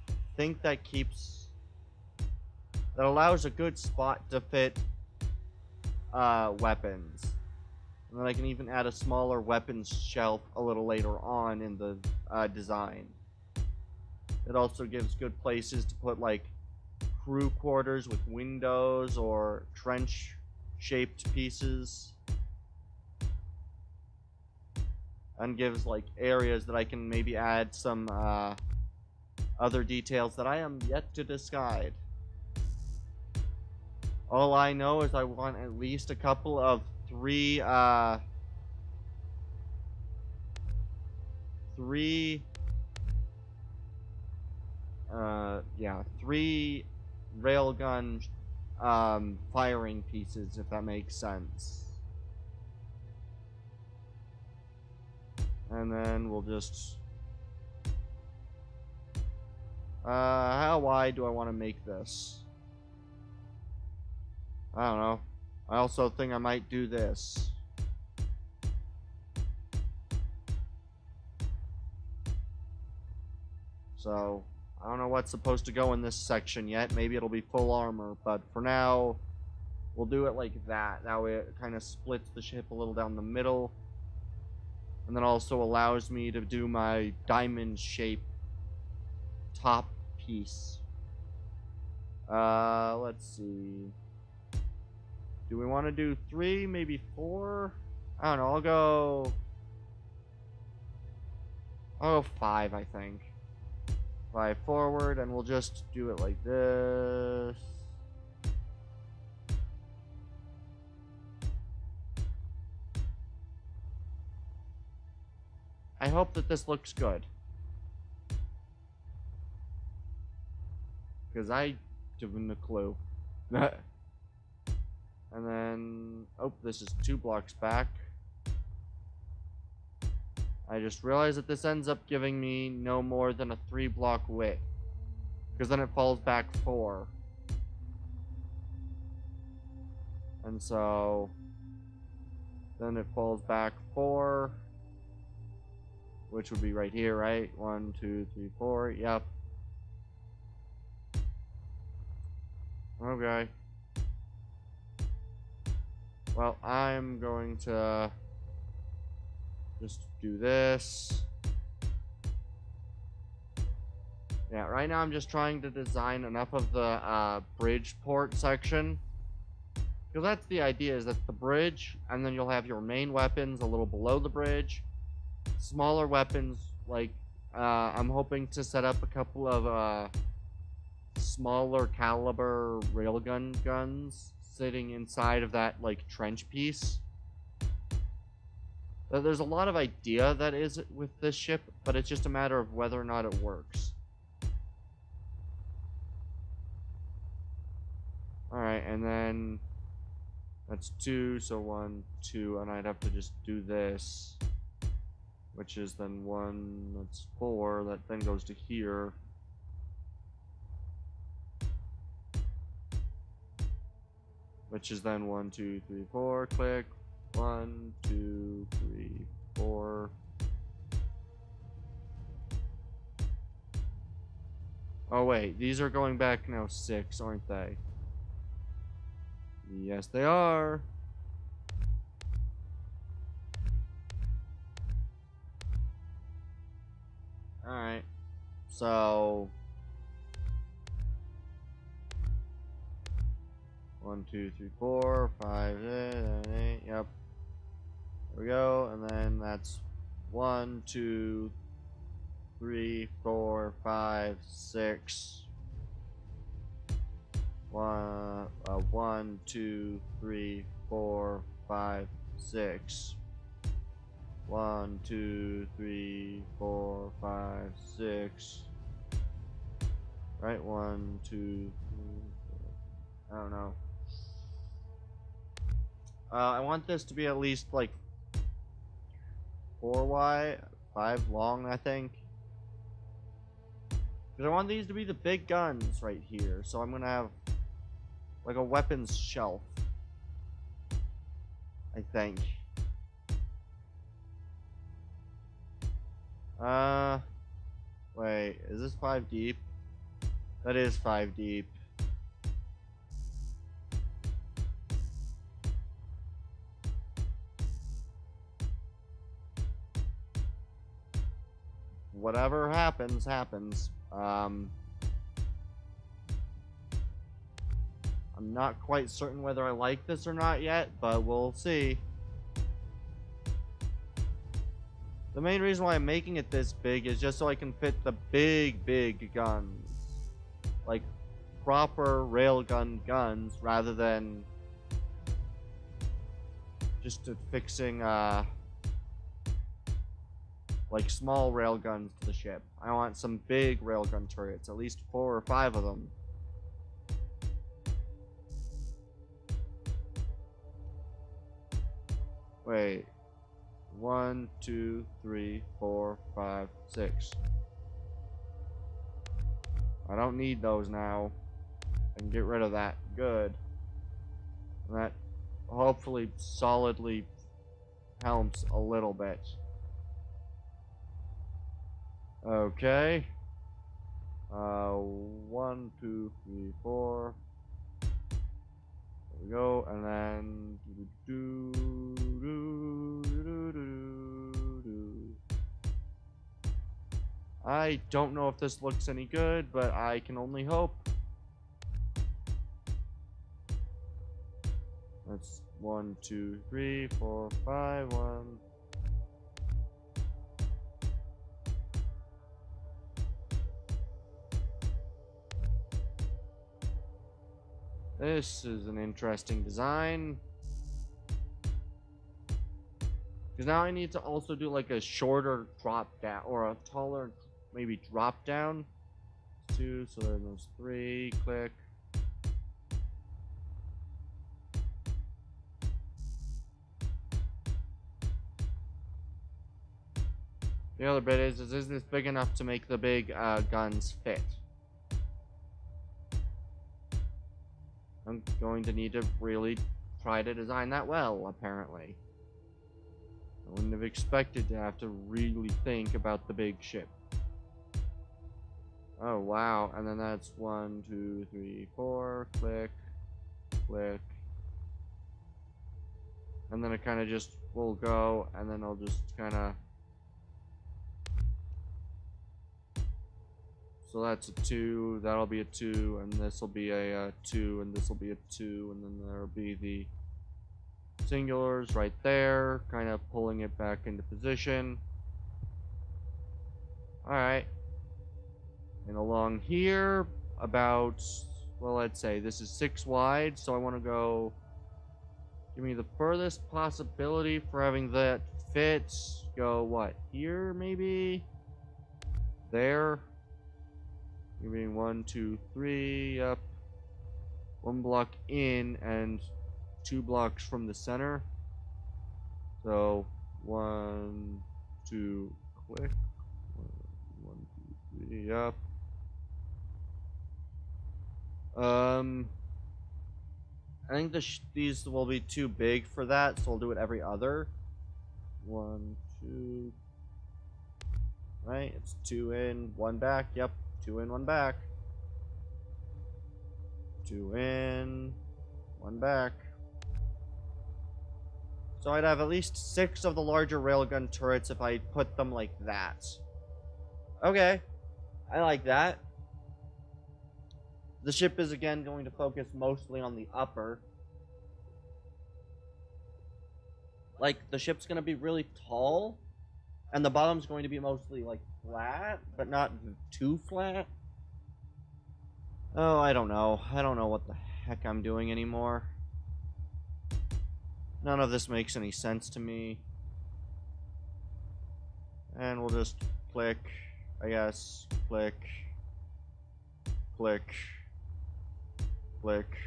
I think that allows a good spot to fit weapons. And then I can even add a smaller weapons shelf a little later on in the design. It also gives good places to put like crew quarters with windows or trench shaped pieces, and gives like areas that I can maybe add some other details that I am yet to decide. All I know is I want at least a couple of three railgun firing pieces, if that makes sense. And then we'll just How wide do I want to make this? I don't know. I also think I might do this. So, I don't know what's supposed to go in this section yet. Maybe it'll be full armor, but for now, we'll do it like that. That way it kind of splits the ship a little down the middle. And then also allows me to do my diamond shape top piece. Let's see. Do we want to do 3, maybe 4? I don't know, I'll go 5, I think. 5 forward, and we'll just do it like this. I hope that this looks good. Because I haven't a clue. And then, oh, this is 2 blocks back. I just realized that this ends up giving me no more than a 3-block width. Because then it falls back 4. And so, then it falls back 4. Which would be right here, right? 1, 2, 3, 4. Yep. Okay. Well, I'm going to just do this. Yeah, right now I'm just trying to design enough of the Bridgeport section. Because that's the idea, is that the bridge, and then you'll have your main weapons a little below the bridge. Smaller weapons, like, I'm hoping to set up a couple of smaller caliber railgun guns sitting inside of that, like, trench piece. There's a lot of idea that is with this ship, but it's just a matter of whether or not it works. Alright, and then that's 2, so 1, 2, and I'd have to just do this, which is then 1, that's 4, that then goes to here. Which is then 1, 2, 3, 4, click, 1, 2, 3, 4. Oh wait, these are going back now 6, aren't they? Yes, they are. Alright. So 1, 2, 3, 4, 5, 6, 7, 8. Yep. There we go. And then that's 1, 2, 3, 4, 5, 6. 1, 2, 3, 4, 5, 6. 1, 2, 3, 4, 5, 6. Right? 1, 2, 3, 4. I don't know. I want this to be at least like 4 wide, 5 long, I think. Because I want these to be the big guns right here. So I'm going to have like a weapons shelf, I think. Wait, is this 5 deep? That is 5 deep. Whatever happens, happens. I'm not quite certain whether I like this or not yet, but we'll see. The main reason why I'm making it this big is just so I can fit the big guns. Like, proper railgun guns, rather than just fixing, like, small railguns to the ship. I want some big railgun turrets, at least 4 or 5 of them. Wait. 1, 2, 3, 4, 5, 6. I don't need those now. I can get rid of that. Good. And that hopefully solidly helps a little bit. Okay. 1, 2, 3, 4. There we go, and then I don't know if this looks any good, but I can only hope. That's 1, 2, 3, 4, 5, 1. This is an interesting design. Because now I need to also do like a shorter drop down, or a taller, maybe drop down. 2, so then there's 3, click. The other bit is this big enough to make the big guns fit? I'm going to need to really try to design that well, apparently. I wouldn't have expected to have to really think about the big ship. Oh, wow. And then that's 1, 2, 3, 4. Click. Click. And then it kind of just will go, and then I'll just kind of... So that's a 2, that'll be a 2, and this will be a 2, and this will be a 2, and then there'll be the singulars right there, kind of pulling it back into position. Alright. And along here, about, well, let's say this is 6 wide, so I want to go, give me the furthest possibility for having that fit. Go, what, here, maybe? There. Maybe 1, 2, 3, up. 1 block in and 2 blocks from the center. So 1, 2, click. 1, 2, 3, up. I think these will be too big for that, so I'll do it every other. 1, 2. Right, it's 2 in, 1 back. Yep. 2 in, 1 back. 2 in, 1 back. So I'd have at least 6 of the larger railgun turrets if I put them like that. Okay. I like that. The ship is again going to focus mostly on the upper. Like, the ship's going to be really tall, and the bottom's going to be mostly, like, flat, but not too flat. Oh, I don't know. I don't know what the heck I'm doing anymore. None of this makes any sense to me. And we'll just click, I guess. Click. Click. Click.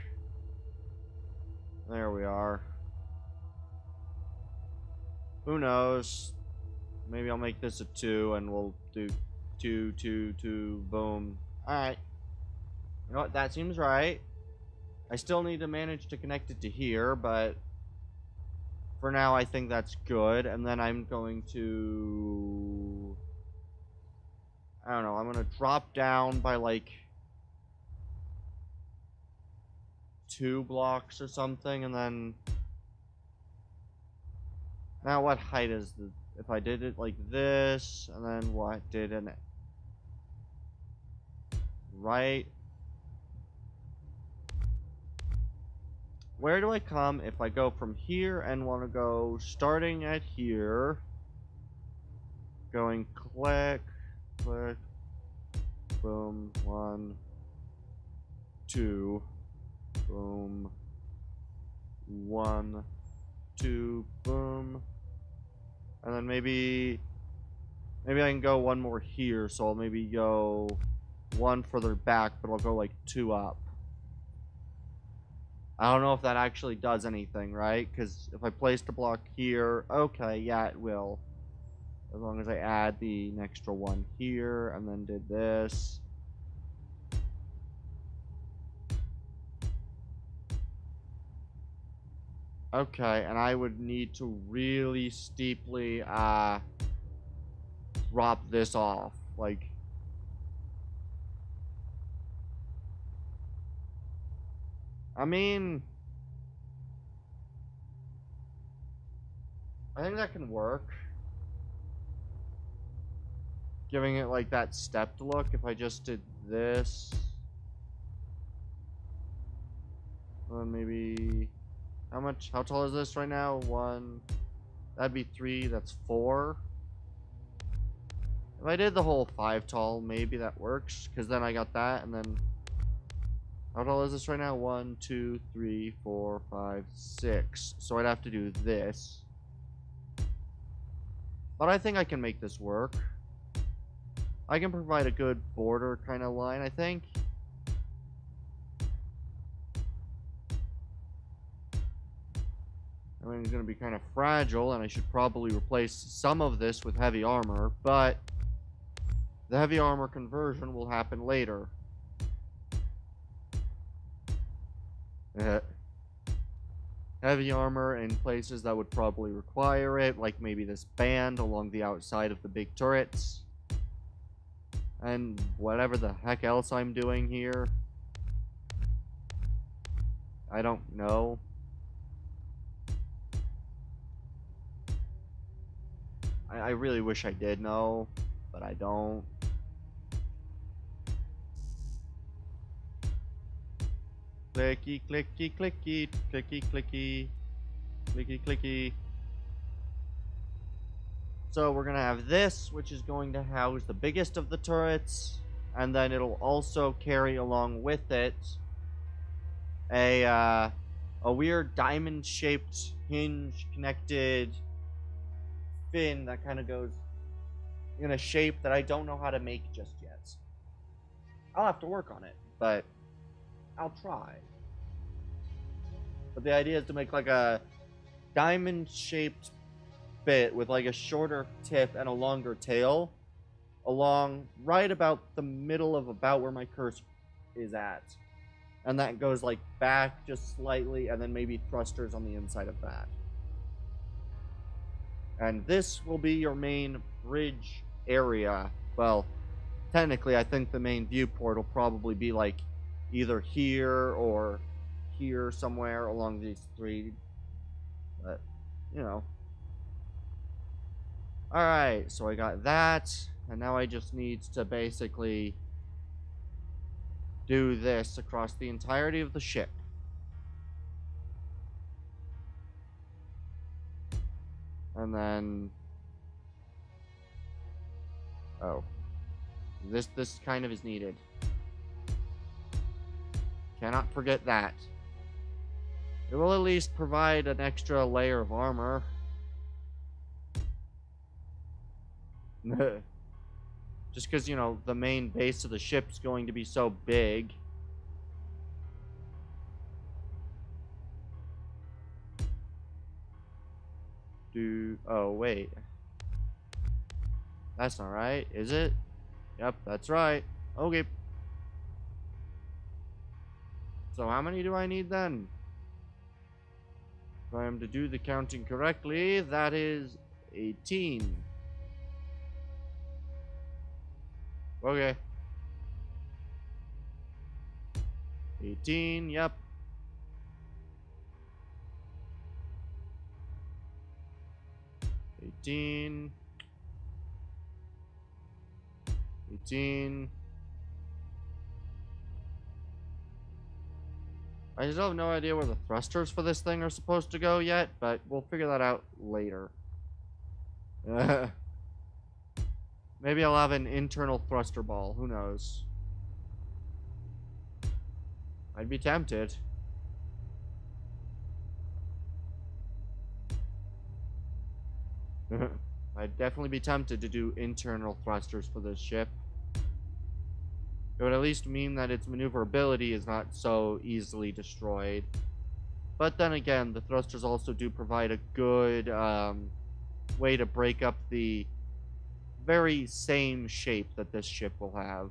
There we are. Who knows? Maybe I'll make this a 2 and we'll do 2, 2, 2, boom. Alright. You know what? That seems right. I still need to manage to connect it to here, but for now I think that's good. And then I'm going to... I don't know. I'm going to drop down by like 2 blocks or something, and then... Now what height is the... If I did it like this, and then what did an... Right... Where do I come if I go from here and want to go starting at here, going click, click, boom, 1, 2, boom, 1, 2, boom, and then maybe I can go 1 more here, so I'll maybe go 1 further back, but I'll go like 2 up. I don't know if that actually does anything, right? Because if I placed a block here, okay, yeah, it will. As long as I add the extra 1 here, and then did this. Okay, and I would need to really steeply, drop this off. Like, I mean, I think that can work. Giving it, like, that stepped look. If I just did this. Maybe... How tall is this right now? 1... That'd be 3, that's 4. If I did the whole 5 tall, maybe that works. Because then I got that, and then... How tall is this right now? 1, 2, 3, 4, 5, 6. So I'd have to do this. But I think I can make this work. I can provide a good border kind of line, I think. I mean, it's going to be kind of fragile, and I should probably replace some of this with heavy armor, but the heavy armor conversion will happen later. Heavy armor in places that would probably require it, like maybe this band along the outside of the big turrets. And whatever the heck else I'm doing here. I don't know. I really wish I did know, but I don't. Clicky, clicky, clicky, clicky, clicky, clicky, clicky. So we're gonna have this, which is going to house the biggest of the turrets, and then it'll also carry along with it a weird diamond-shaped hinge connected fin that kind of goes in a shape that I don't know how to make just yet. I'll have to work on it, but I'll try. But the idea is to make like a diamond-shaped bit with like a shorter tip and a longer tail along right about the middle of about where my cursor is at. And that goes like back just slightly and then maybe thrusters on the inside of that. And this will be your main bridge area. Well, technically I think the main viewport will probably be like either here or here somewhere along these 3. But, you know. Alright, so I got that. And now I just need to basically do this across the entirety of the ship. And then... Oh. This kind of is needed. Cannot forget that. It will at least provide an extra layer of armor. Just because, you know, the main base of the ship's going to be so big. Oh, wait. That's not right, is it? Yep, that's right. Okay. So how many do I need then? If I am to do the counting correctly, that is 18. Okay. 18, yep. 18. 18. I still have no idea where the thrusters for this thing are supposed to go yet, but we'll figure that out later. Maybe I'll have an internal thruster ball. Who knows? I'd be tempted. I'd definitely be tempted to do internal thrusters for this ship. It would at least mean that its maneuverability is not so easily destroyed. But then again, the thrusters also do provide a good way to break up the very same shape that this ship will have.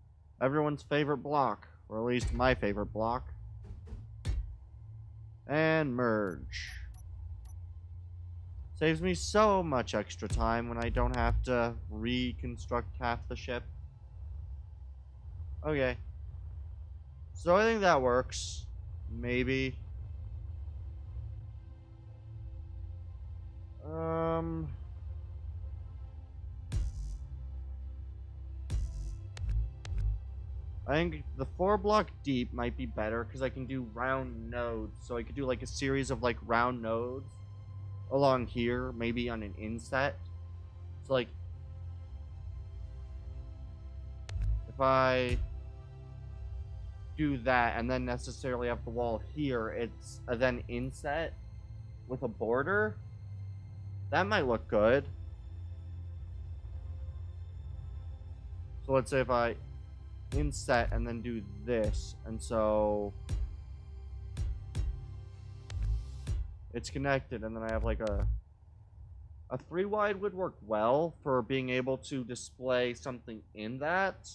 Everyone's favorite block, or at least my favorite block. And merge. Saves me so much extra time when I don't have to reconstruct half the ship. Okay. So I think that works. Maybe. I think the 4 block deep might be better because I can do round nodes. So I could do like a series of like round nodes along here, maybe on an inset. So like if I do that and then necessarily have the wall here, it's a then inset with a border. That might look good. So let's say if I inset and then do this, and so it's connected, and then I have like a 3 wide would work well for being able to display something in that.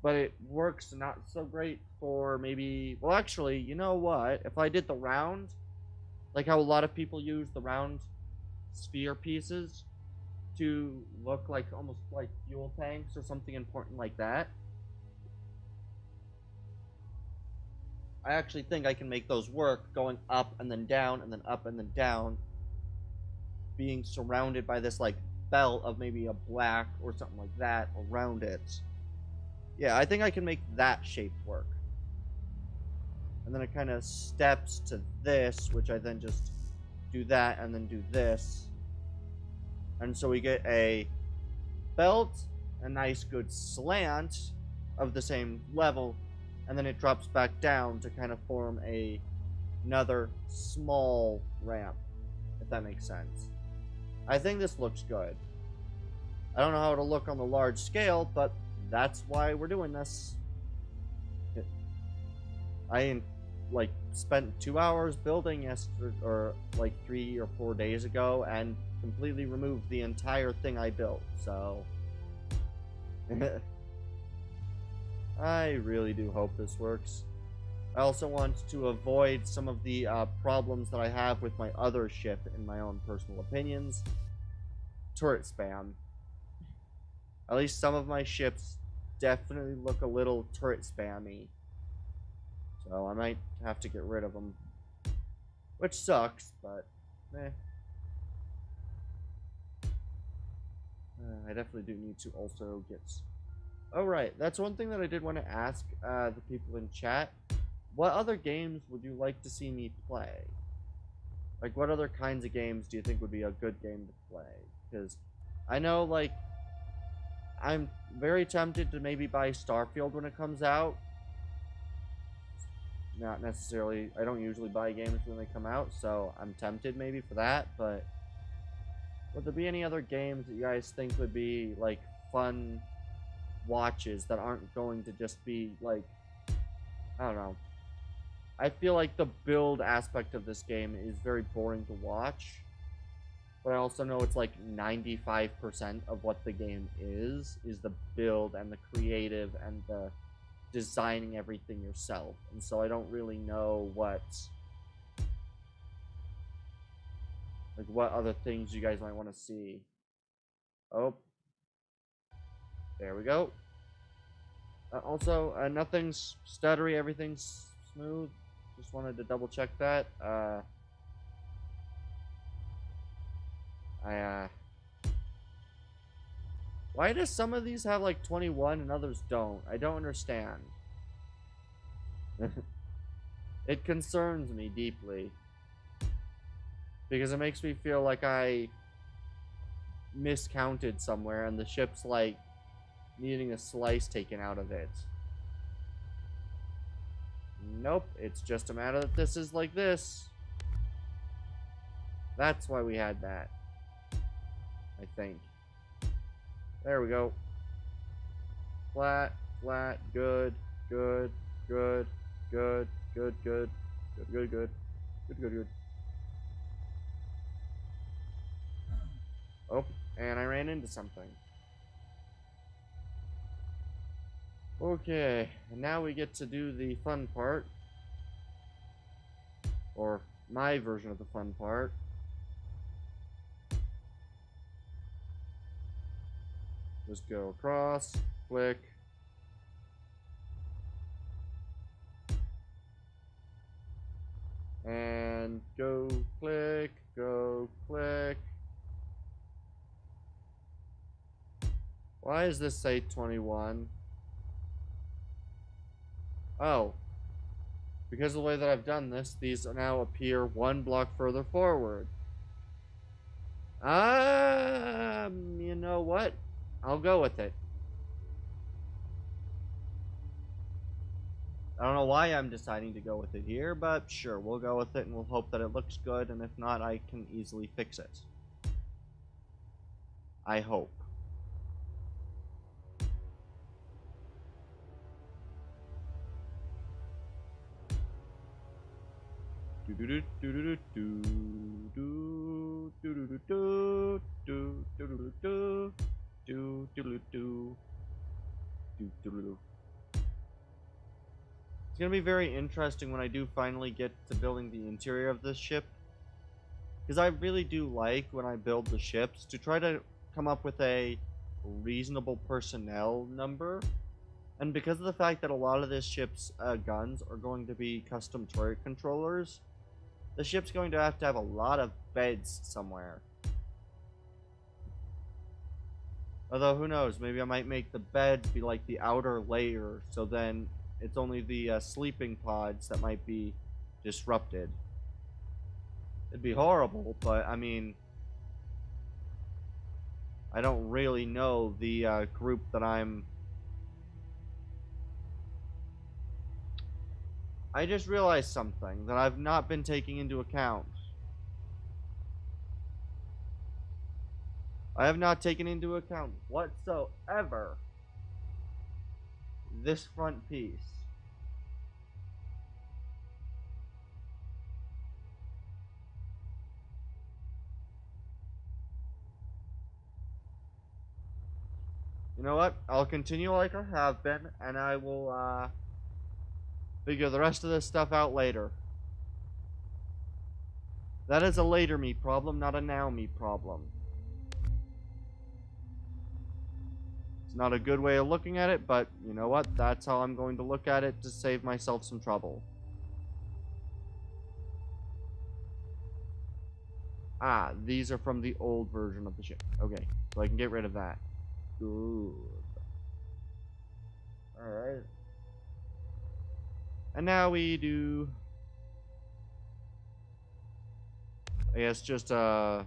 But it works not so great for maybe, well, actually, you know what? If I did the round, like how a lot of people use the round sphere pieces to look like almost like fuel tanks or something important like that, I actually think I can make those work going up and then down and then up and then down, being surrounded by this like belt of maybe a black or something like that around it. Yeah, I think I can make that shape work. And then it kind of steps to this, which I then just do that and then do this. And so we get a belt, a nice good slant of the same level, and then it drops back down to kind of form another small ramp, if that makes sense. I think this looks good. I don't know how it'll look on the large scale, but that's why we're doing this. I like spent 2 hours building yesterday, or like 3 or 4 days ago, and completely removed the entire thing I built. So I really do hope this works. I also want to avoid some of the problems that I have with my other ship, in my own personal opinions. Turret spam. At least some of my ships definitely look a little turret spammy. So I might have to get rid of them. Which sucks, but eh. I definitely do need to also get... Oh, right. That's one thing that I did want to ask the people in chat. What other games would you like to see me play? Like, what other kinds of games do you think would be a good game to play? Because I know, like, I'm very tempted to maybe buy Starfield when it comes out. Not necessarily, I don't usually buy games when they come out, so I'm tempted maybe for that, but would there be any other games that you guys think would be, like, fun watches that aren't going to just be, like, I don't know. I feel like the build aspect of this game is very boring to watch, but I also know it's like 95% of what the game is the build and the creative and the designing everything yourself. And so I don't really know what other things you guys might want to see. Oh, there we go. Also, nothing's stuttery, everything's smooth. Just wanted to double check that. Why does some of these have like 21 and others don't? I don't understand. It concerns me deeply. Because it makes me feel like I miscounted somewhere and the ship's like needing a slice taken out of it. Nope, it's just a matter that this is like this. That's why we had that. I think. There we go. Flat, flat, good, good, good, good, good, good, good, good, good, good, good, good. Oh, and I ran into something. Okay, and now we get to do the fun part. Or my version of the fun part. Just go across, click. And go click, go click. Why does this say 21? Oh. Because of the way that I've done this, these now appear one block further forward. You know what? I'll go with it. I don't know why I'm deciding to go with it here, but sure, we'll go with it and we'll hope that it looks good, and if not, I can easily fix it. I hope. It's gonna be very interesting when I do finally get to building the interior of this ship. Because I really do like, when I build the ships, to try to come up with a reasonable personnel number. And because of the fact that a lot of this ship's guns are going to be custom turret controllers, the ship's going to have a lot of beds somewhere. Although, who knows, maybe I might make the bed be like the outer layer, so then it's only the sleeping pods that might be disrupted. It'd be horrible, but I mean, I don't really know the group that I just realized something that I've not been taking into account. I have not taken into account whatsoever this front piece. You know what? I'll continue like I have been, and I will figure the rest of this stuff out later. That is a later me problem, not a now me problem. It's not a good way of looking at it, but you know what? That's how I'm going to look at it to save myself some trouble. Ah, these are from the old version of the ship. Okay, so I can get rid of that. Good. Alright. And now we do... I guess just, yeah,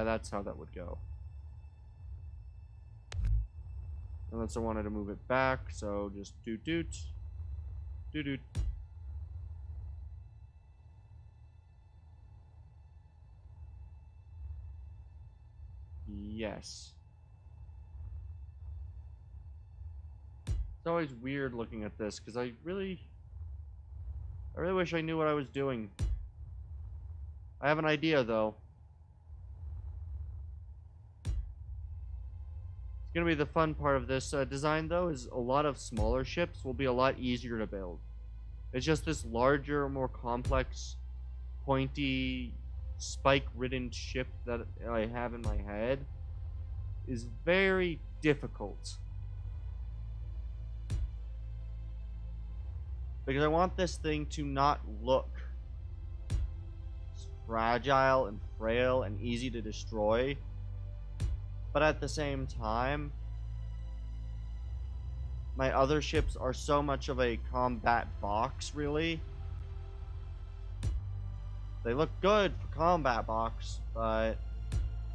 that's how that would go. Unless I wanted to move it back, so just doot. Doot. Yes. It's always weird looking at this, because I really wish I knew what I was doing. I have an idea, though. It's gonna be the fun part of this design, though, is a lot of smaller ships will be a lot easier to build. It's just this larger, more complex, pointy, spike-ridden ship that I have in my head is very difficult. Because I want this thing to not look fragile and frail and easy to destroy, but at the same time, my other ships are so much of a combat box, really. They look good for combat box, but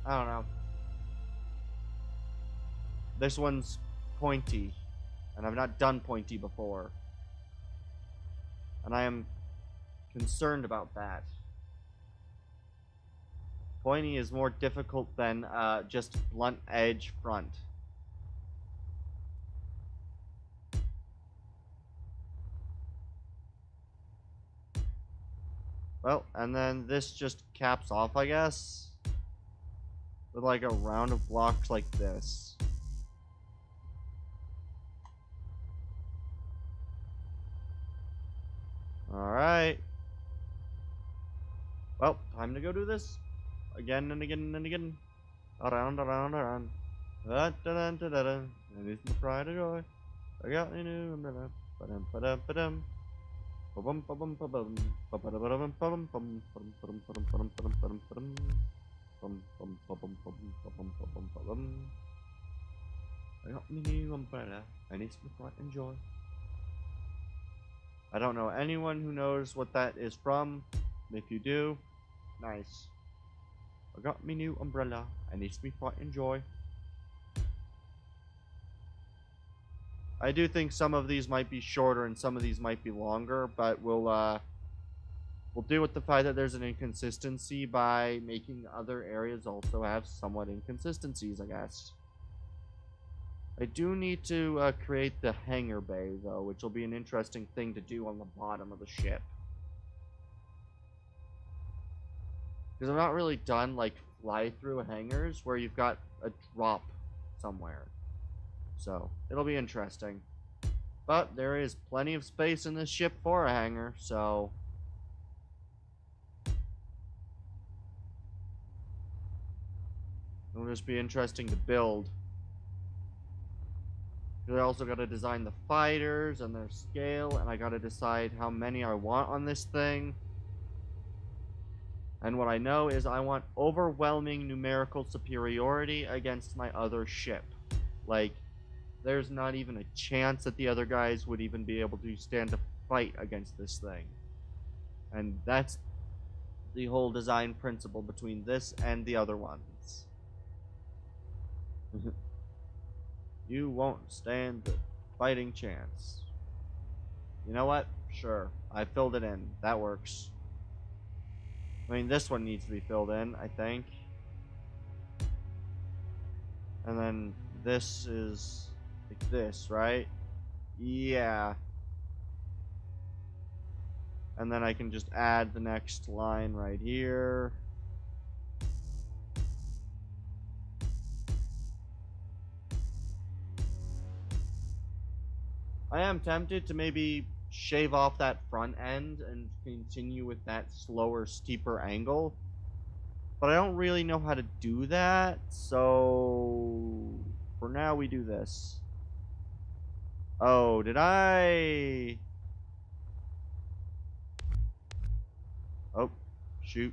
I don't know. This one's pointy, and I've not done pointy before. And I am concerned about that. Pointy is more difficult than just blunt edge front. Well, and then this just caps off, I guess, with like a round of blocks like this. Alright. Well, time to go do this. Again and again and again. Around, around, around. Da-da-da-da-da-da. And it's my pride and joy. I got a new umbrella. Ba-dum, ba-dum, ba-dum. Ba-bum, ba-bum, ba-bum. Ba-ba-da-ba-da-bum, ba-bum, bum, ba-dum, ba-dum, ba-dum, ba-dum, ba-dum, ba-dum, ba-dum. Bum, bum, ba-bum, ba-bum, ba-bum, ba-bum, ba-bum. I got me new umbrella. And it's my pride and joy. I don't know anyone who knows what that is from. If you do, nice. I got me new umbrella. And it's me pride and joy. I do think some of these might be shorter and some of these might be longer, but we'll deal with the fact that there's an inconsistency by making other areas also have somewhat inconsistencies, I guess. I do need to create the hangar bay, though, which will be an interesting thing to do on the bottom of the ship. Because I've not really done, like, fly-through hangars where you've got a drop somewhere. So, it'll be interesting. But there is plenty of space in this ship for a hangar, so... it'll just be interesting to build. I also got to design the fighters and their scale, and I got to decide how many I want on this thing. And what I know is I want overwhelming numerical superiority against my other ship. Like, there's not even a chance that the other guys would even be able to stand a fight against this thing. And that's the whole design principle between this and the other ones. You won't stand the fighting chance. You know what? Sure. I filled it in. That works. I mean, this one needs to be filled in, I think. And then this is like this, right? Yeah. And then I can just add the next line right here. I am tempted to maybe shave off that front end and continue with that slower, steeper angle. But I don't really know how to do that, so for now we do this. Oh, did I? Oh, shoot.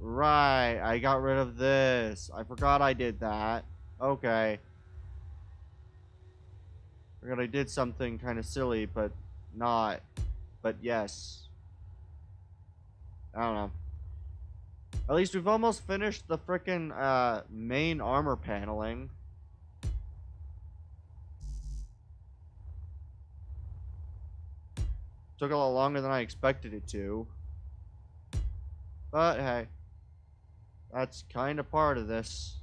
Right, I got rid of this. I forgot I did that. Okay. Forgot I did something kind of silly, but not. But yes. I don't know. At least we've almost finished the frickin' main armor paneling. Took a lot longer than I expected it to. But hey. That's kind of part of this.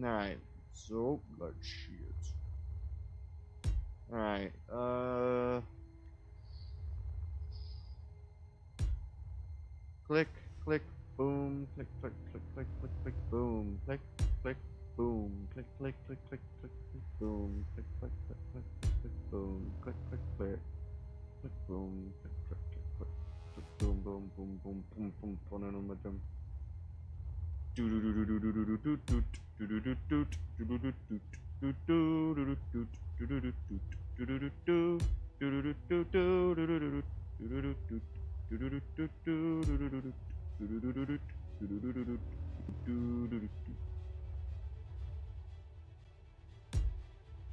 Alright, so good shit. Alright, click, click, boom, click, click, click, click, click, click, boom, click, click, boom, click, click, click, click, click, click, boom, click, click, click, click, click, boom, click, click, click, click, boom, click, click, click, click, click, boom, boom, boom, boom, boom, boom, boom, boom, boom.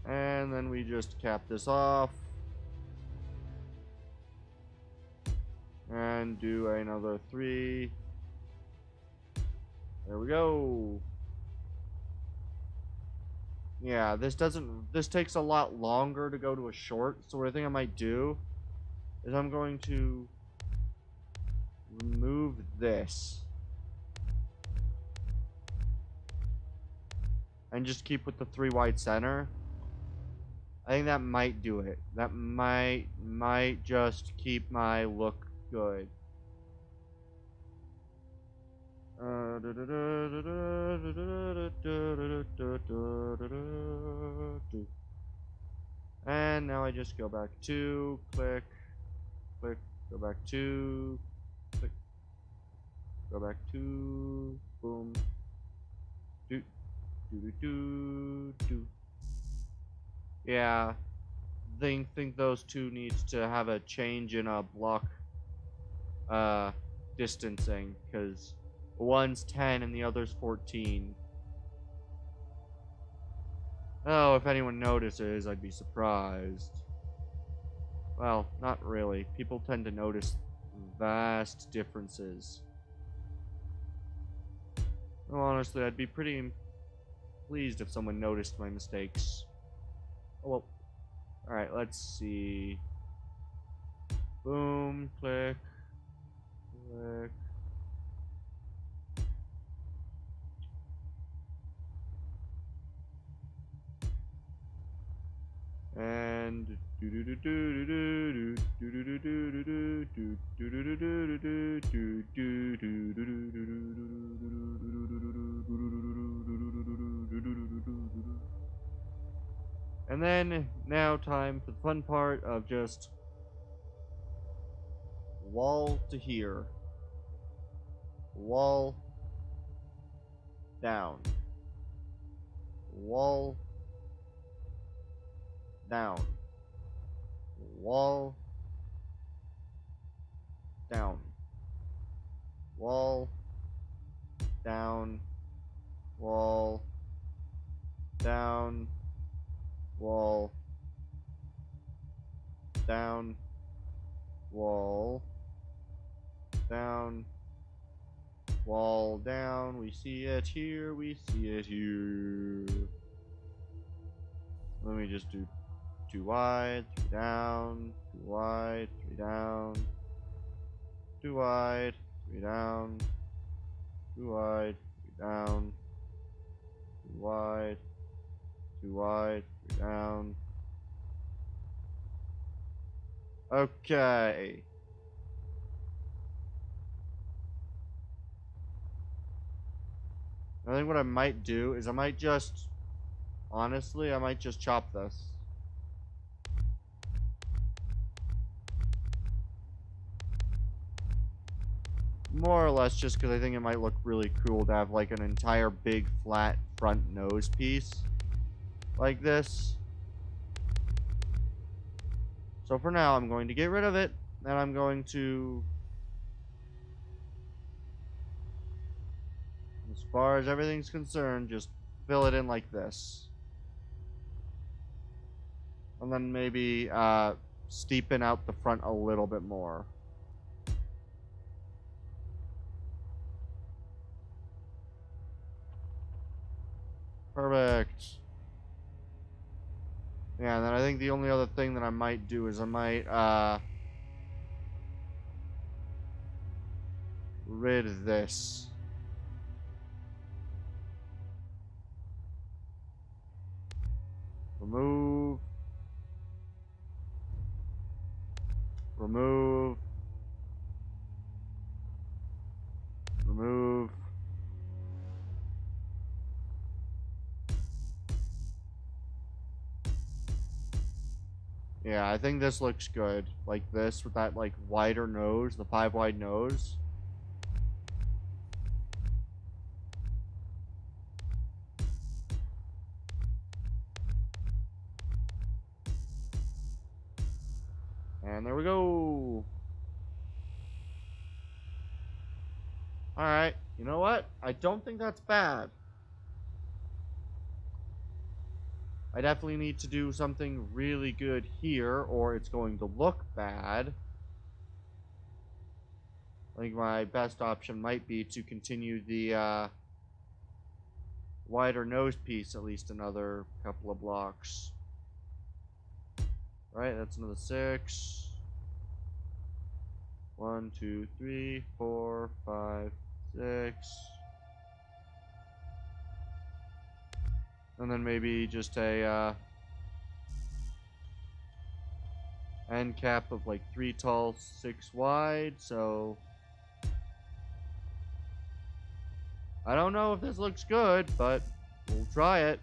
And then we just cap this off. And do another 3. There we go. Yeah, this takes a lot longer to go to a short, so what I think I might do is I'm going to remove this. and just keep with the 3 wide center. I think that might do it. That might just keep my look good. And now I just go back to, click, click, go back to, click, go back to, boom, do, do, do, do. Yeah, think those two needs to have a change in a block distancing, because one's 10 and the other's 14. Oh, if anyone notices, I'd be surprised. Well, not really. People tend to notice vast differences. Well, honestly, I'd be pretty pleased if someone noticed my mistakes. Oh, well. Alright, let's see. Boom, click, click. And and then now time for the fun part of just wall to here, wall down, wall down, wall down, wall down, wall down, wall down, wall down, wall down. We see it here, we see it here. Let me just do 2 wide, 3 down, 2 wide, 3 down, 2 wide, 3 down, 2 wide, 3 down, 2 wide, 2 wide, 3 down. Okay. I think what I might do is I might just, honestly, I might just chop this. More or less just because I think it might look really cool to have like an entire big flat front nose piece like this. So for now, I'm going to get rid of it, and I'm going to, as far as everything's concerned, just fill it in like this. And then maybe steepen out the front a little bit more. Perfect. Yeah, and then I think the only other thing that I might do is I might rid this. Remove. Remove. Remove. Yeah, I think this looks good. Like this, with that, like, wider nose, the 5 wide nose. And there we go. Alright, you know what? I don't think that's bad. I definitely need to do something really good here, or it's going to look bad. I think my best option might be to continue the wider nose piece at least another couple of blocks. Right, that's another 6. 1, 2, 3, 4, 5, 6. And then maybe just a end cap of like 3 tall, 6 wide. So I don't know if this looks good, but we'll try it.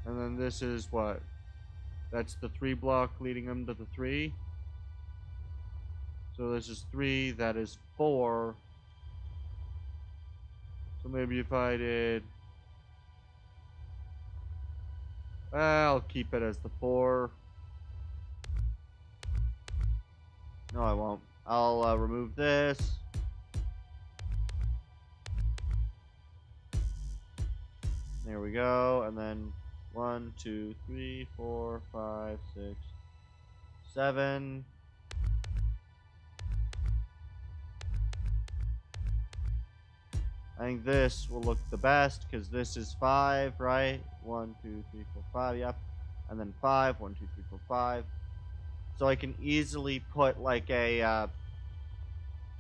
And then this is what? That's the 3 block leading them to the 3. So this is 3, that is 4. So maybe if I did... I'll keep it as the 4. No, I won't. I'll remove this. There we go. And then 1, 2, 3, 4, 5, 6, 7. I think this will look the best because this is 5, right? 1, 2, 3, 4, 5, yep. And then 5, 1, 2, 3, 4, 5. So I can easily put like a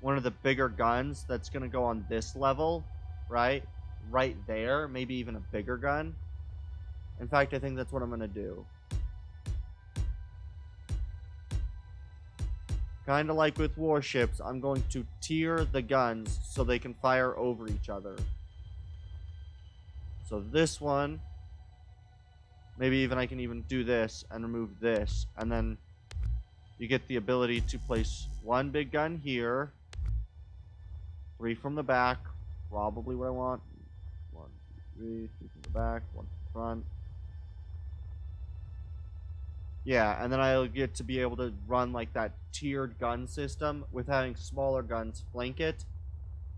one of the bigger guns that's gonna go on this level, right? Right there, maybe even a bigger gun. In fact, I think that's what I'm gonna do. Kind of like with warships, I'm going to tier the guns so they can fire over each other. So this one, maybe even I can even do this and remove this, and then you get the ability to place one big gun here, 3 from the back, probably what I want. 1, 2, 3, 3 from the back, 1 from the front. Yeah, and then I'll get to be able to run like that tiered gun system with having smaller guns flank it,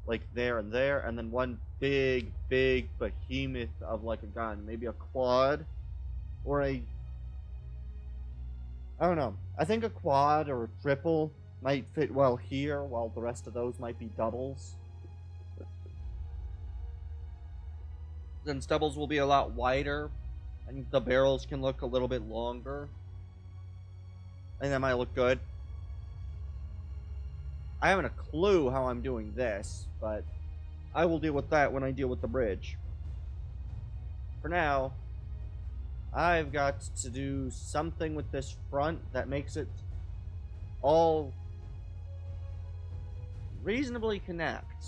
like there and there, and then one big behemoth of like a gun, maybe a quad or a, I don't know. I think a quad or a triple might fit well here, while the rest of those might be doubles. Then doubles will be a lot wider, and the barrels can look a little bit longer. I think that might look good. I haven't a clue how I'm doing this, but I will deal with that when I deal with the bridge. For now, I've got to do something with this front that makes it all reasonably connect.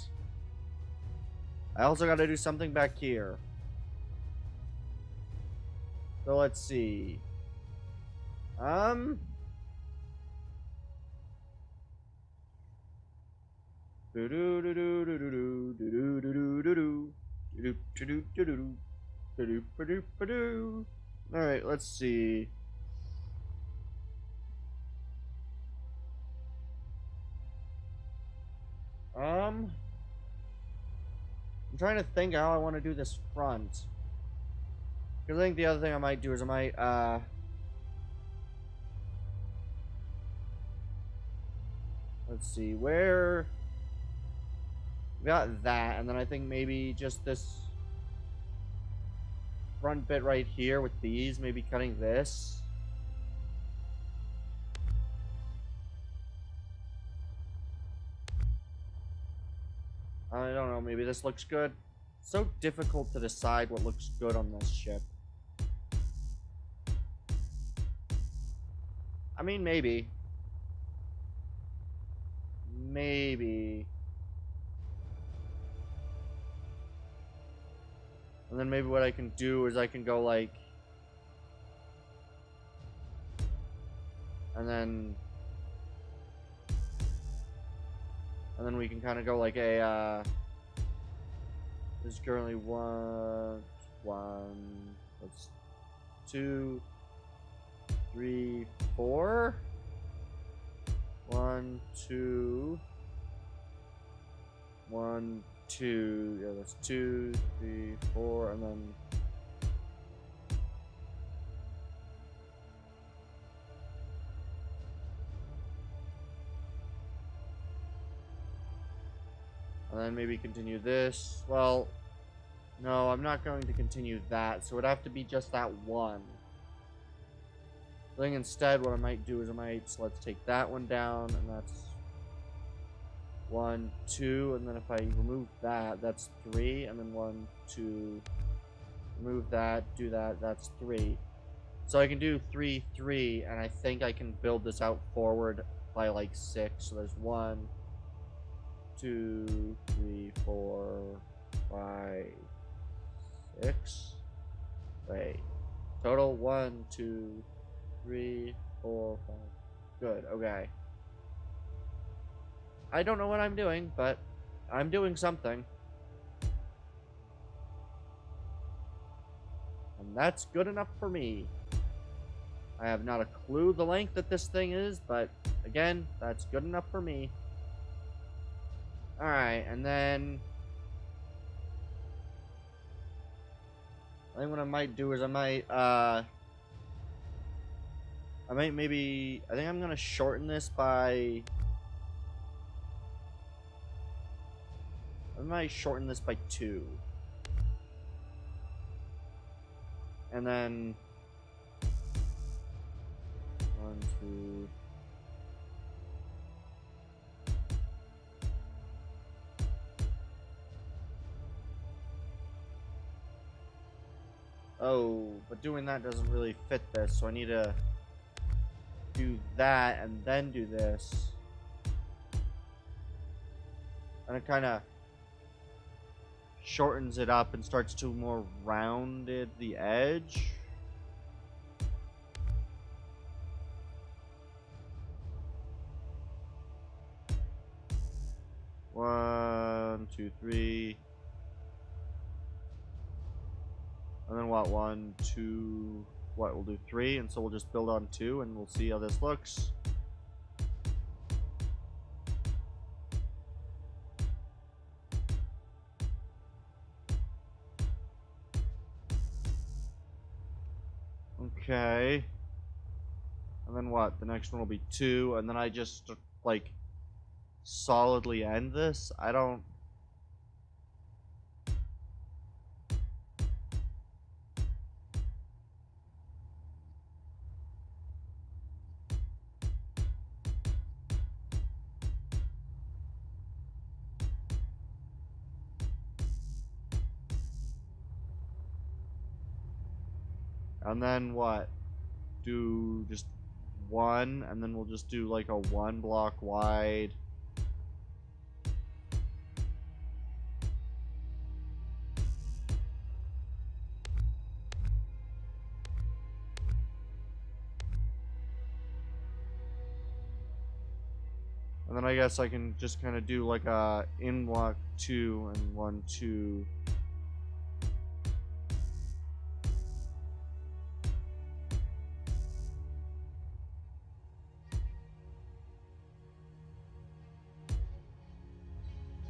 I also got to do something back here. So let's see. Alright, let's see. I'm trying to think how I want to do this front. Because I think the other thing I might do is I might, let's see, where... We got that, and then I think maybe just this front bit right here with these, maybe cutting this. I don't know, maybe this looks good. It's so difficult to decide what looks good on this ship. I mean, maybe. Maybe. And then maybe what I can do is I can go like... And then we can kind of go like a, there's currently that's 2, 3, 4. 1, 2. 1, 2. Yeah, that's 2, 3, 4, and then. And then maybe continue this. Well, no, I'm not going to continue that, so it'd have to be just that one. I think instead what I might do is so let's take that one down, and that's 1, 2, and then if I remove that, that's 3, and then 1, 2, remove that, do that, that's 3. So I can do 3, 3, and I think I can build this out forward by like 6. So there's 1, 2, 3, 4, 5, 6. Wait. Total 1, 2, 3, 4, 5. Good, okay. I don't know what I'm doing, but I'm doing something. And that's good enough for me. I have not a clue the length that this thing is, but again, that's good enough for me. Alright, and then I think what I might do is I think I'm gonna shorten this by I might shorten this by 2. And then 1, 2. Oh, but doing that doesn't really fit this, so I need to do that and then do this. And it kind of shortens it up and starts to more rounded the edge. One, 2, 3. And then what? 1, 2. What? We'll do 3, and so we'll just build on 2, and we'll see how this looks. Okay. And then what? The next one will be 2, and then I just, like, solidly end this? I don't... And then what? Do just 1, and then we'll just do like a 1 block wide. And then I guess I can just kind of do like a in block 2 and 1, 2.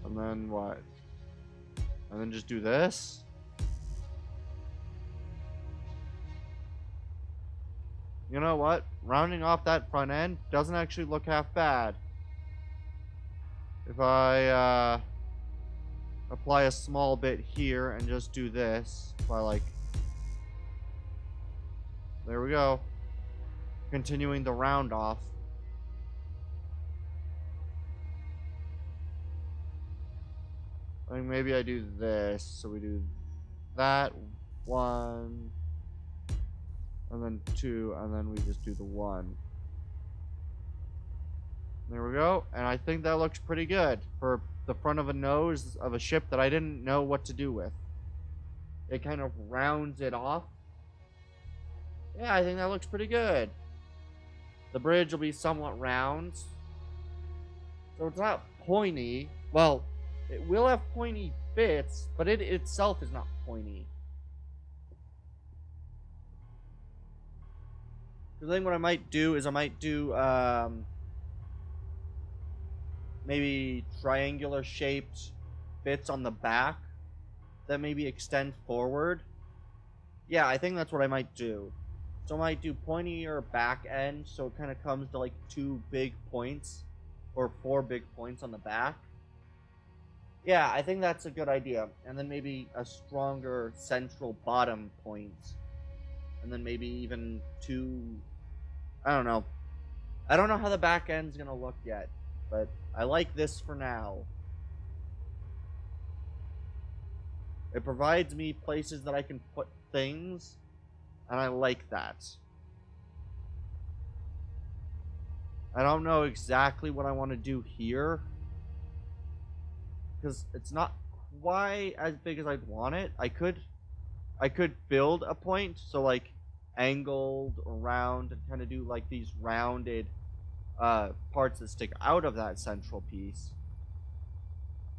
And then what? And then just do this? You know what? Rounding off that front end doesn't actually look half bad. If I apply a small bit here and just do this by like... There we go. Continuing the round off. I think maybe I do this. So we do that 1, and then 2, and then we just do the 1. There we go. And I think that looks pretty good for the front of a nose of a ship that I didn't know what to do with. It kind of rounds it off. Yeah, I think that looks pretty good. The bridge will be somewhat round. So it's not pointy. Well, it will have pointy bits, but it itself is not pointy. I think what I might do is I might do maybe triangular shaped bits on the back that maybe extend forward. Yeah, I think that's what I might do. So I might do pointier back end, so it kind of comes to like 2 big points or 4 big points on the back. Yeah, I think that's a good idea. And then maybe a stronger central bottom point. And then maybe even 2 I don't know. I don't know how the back end's gonna look yet, but I like this for now. It provides me places that I can put things, and I like that. I don't know exactly what I want to do here, because it's not quite as big as I'd want it. I could build a point, so like angled or round, and kind of do like these rounded parts that stick out of that central piece.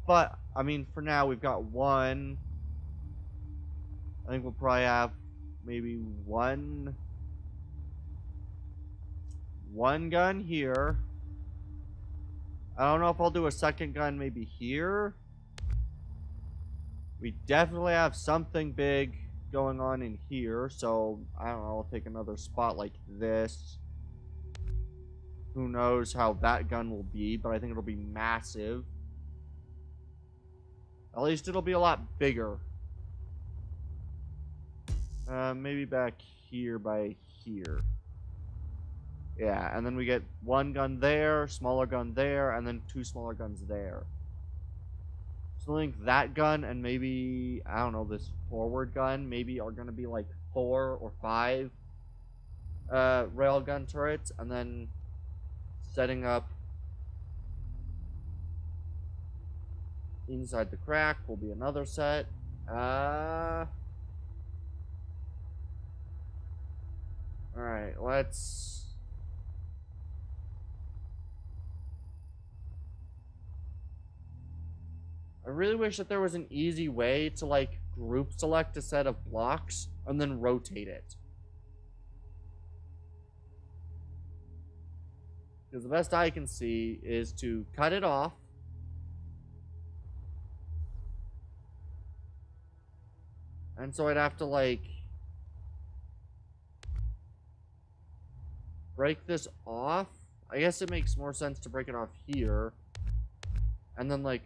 But I mean, for now we've got one. I think we'll probably have maybe one gun here. I don't know if I'll do a second gun maybe here. We definitely have something big going on in here, so I don't know, I'll take another spot like this. Who knows how that gun will be, but I think it'll be massive. At least it'll be a lot bigger. Maybe back here by here. Yeah, and then we get one gun there, smaller gun there, and then two smaller guns there. So I think that gun and maybe, I don't know, this forward gun maybe are going to be like 4 or 5 railgun turrets, and then setting up inside the crack will be another set. Alright, let's... I really wish that there was an easy way to, like, group select a set of blocks and then rotate it. Because the best I can see is to cut it off. And so I'd have to, like, break this off. I guess it makes more sense to break it off here. And then, like,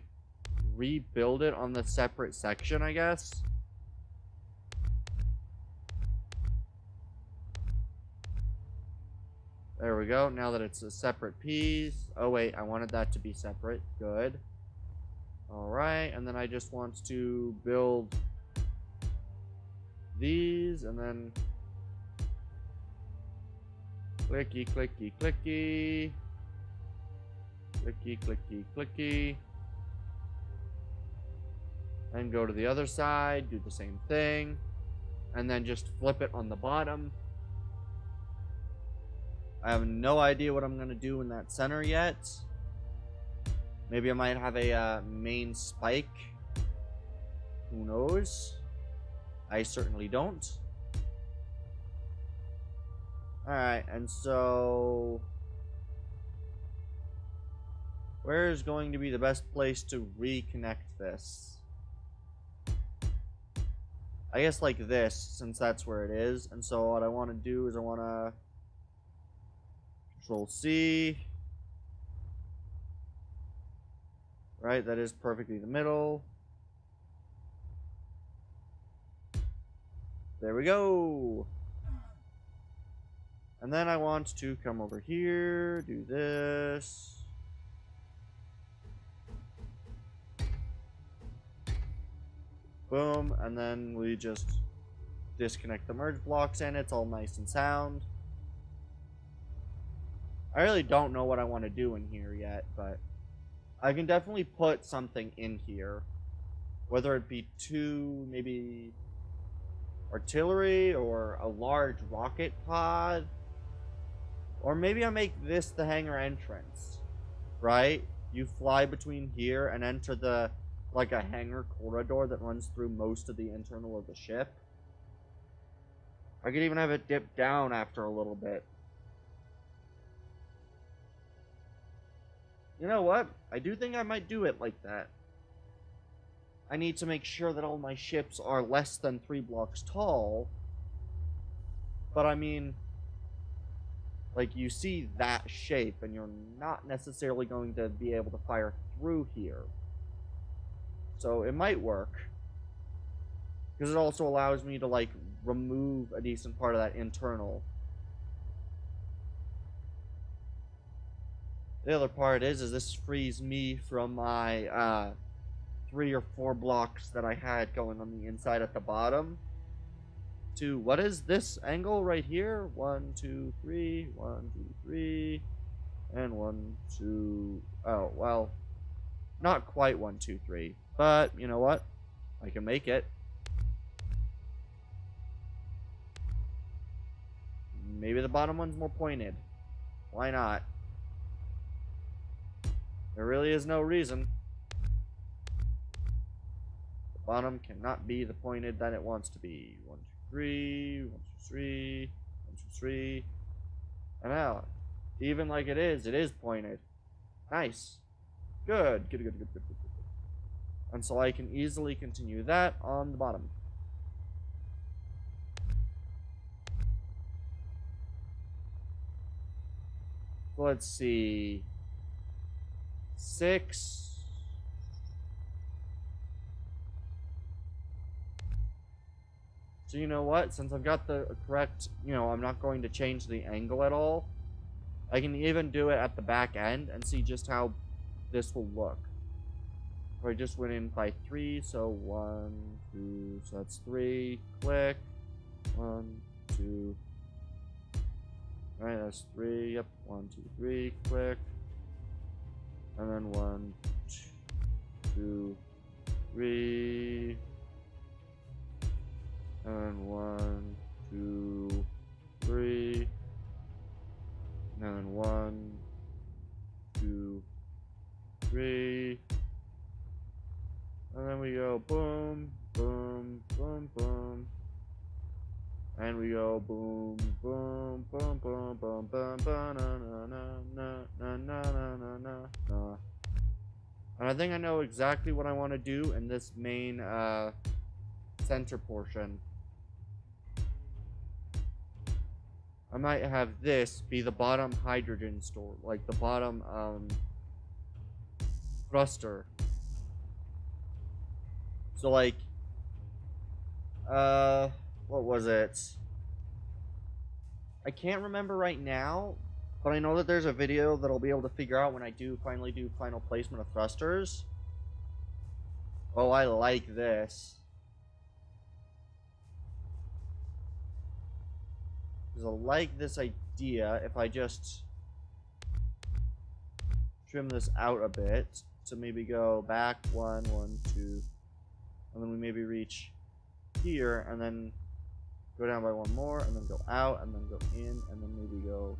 rebuild it on the separate section, I guess. There we go. Now that it's a separate piece. Oh, wait. I wanted that to be separate. Good. Alright. And then I just want to build these. And then clicky, clicky, clicky. Clicky, clicky, clicky. And go to the other side. Do the same thing. And then just flip it on the bottom. I have no idea what I'm going to do in that center yet. Maybe I might have a main spike. Who knows? I certainly don't. Alright, and so... where is going to be the best place to reconnect this? I guess like this, since that's where it is. And so what I want to do is I want to... Control C. Right, that is perfectly the middle. There we go. And then I want to come over here, do this. Boom, and then we just disconnect the merge blocks and it's all nice and sound. I really don't know what I want to do in here yet, but I can definitely put something in here. Whether it be 2, maybe artillery or a large rocket pod. Or maybe I make this the hangar entrance, right? You fly between here and enter the, like a hangar corridor that runs through most of the internal of the ship. I could even have it dip down after a little bit. You know what? I do think I might do it like that. I need to make sure that all my ships are less than 3 blocks tall. But I mean, like, you see that shape, and you're not necessarily going to be able to fire through here. So it might work. Because it also allows me to, like, remove a decent part of that internal. The other part is this frees me from my 3 or 4 blocks that I had going on the inside at the bottom to what is this angle right here? 1, 2, 3, 1, 2, 3, and 1, 2. Oh, well, not quite 1, 2, 3, but you know what? I can make it. Maybe the bottom one's more pointed. Why not? There really is no reason. The bottom cannot be the pointed that it wants to be. 1, 2, 3, 1, 2, 3, 1, 2, 3. And now, even like it is pointed. Nice. Good. Good, good, good, good, good, good. And so I can easily continue that on the bottom. Let's see. 6. So you know what? Since I've got the correct, I'm not going to change the angle at all. I can even do it at the back end and see just how this will look. If I just went in by 3, so 1, 2, so that's 3, click, 1, 2, alright, that's 3, yep, 1, 2, 3, click, and then 1, 2, 3, and then 1, 2, 3, and then 1, 2, 3, and then we go boom, boom, boom, boom, and we go boom, boom, boom, boom, boom, boom, boom, na na na na na na na na na. And I think I know exactly what I want to do in this main center portion. I might have this be the bottom hydrogen store, like the bottom thruster. So like, what was it? I can't remember right now, but I know that there's a video that I'll be able to figure out when I finally do final placement of thrusters. Oh, I like this. Because I like this idea if I just trim this out a bit. So maybe go back 1, 1, 2, and then we maybe reach here, and then go down by 1 more, and then go out, and then go in, and then maybe go.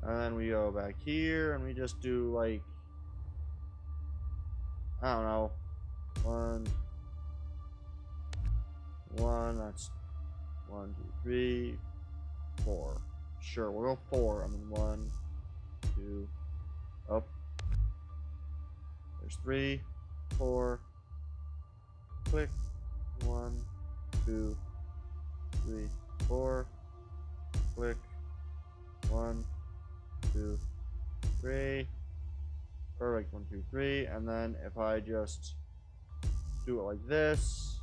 And then we go back here, and we just do like, I don't know, 1, 1, that's 1, 2, 3, 4. Sure, we'll go 4. I mean, 1, 2, up. There's 3, 4. Click. 1, 2, 3, 4. Click. 1, 2, 3. Perfect. 1, 2, 3. And then if I just do it like this.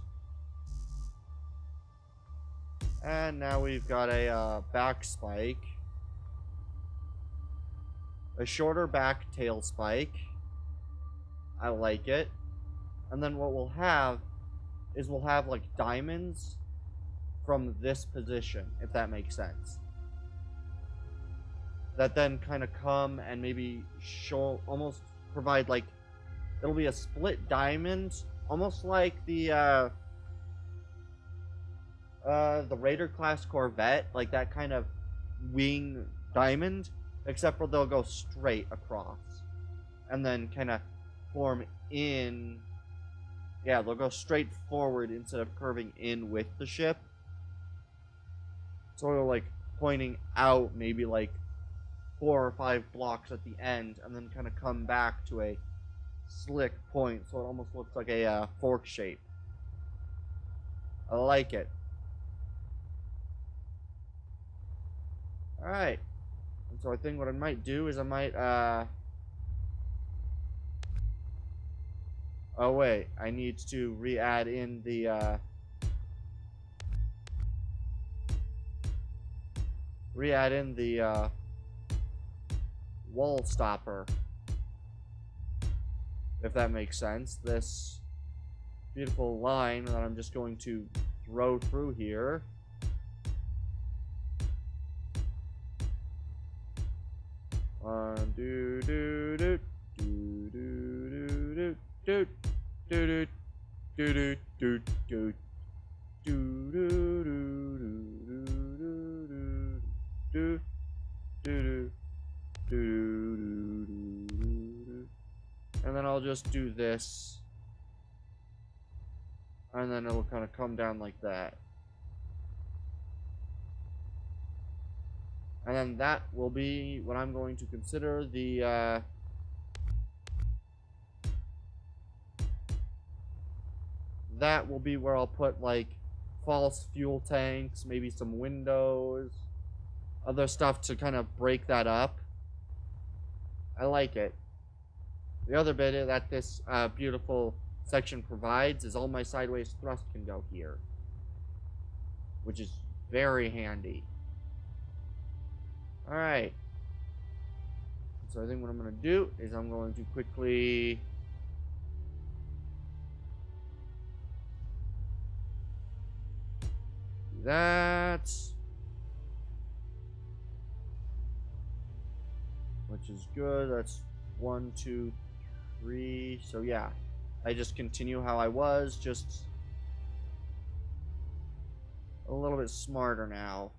And now we've got a back spike. A shorter back tail spike. I like it. And then what we'll have is we'll have like diamonds from this position, if that makes sense. That then kind of come and maybe show, almost provide like, it'll be a split diamond, almost like the Raider class Corvette, like that kind of wing diamond, except for they'll go straight across and then kind of form in. Yeah, they'll go straight forward instead of curving in with the ship. So they're like pointing out maybe like 4 or 5 blocks at the end, and then kind of come back to a slick point, so it almost looks like a fork shape. I like it. Alright. And So I think what I might do is I might, oh wait, I need to re-add in the, wall stopper. If that makes sense. This beautiful line that I'm just going to throw through here. Do do do do do do do do do do do and then I'll just do this, and then it'll kind of come down like that. And then that will be what I'm going to consider the, that will be where I'll put, like, false fuel tanks, maybe some windows, other stuff to kind of break that up. I like it. The other bit that this beautiful section provides is all my sideways thrust can go here, which is very handy. Alright. So I think what I'm going to do is I'm going to quickly do that. Which is good. That's 1, 2, 3. So yeah, I just continue how I was, just a little bit smarter now.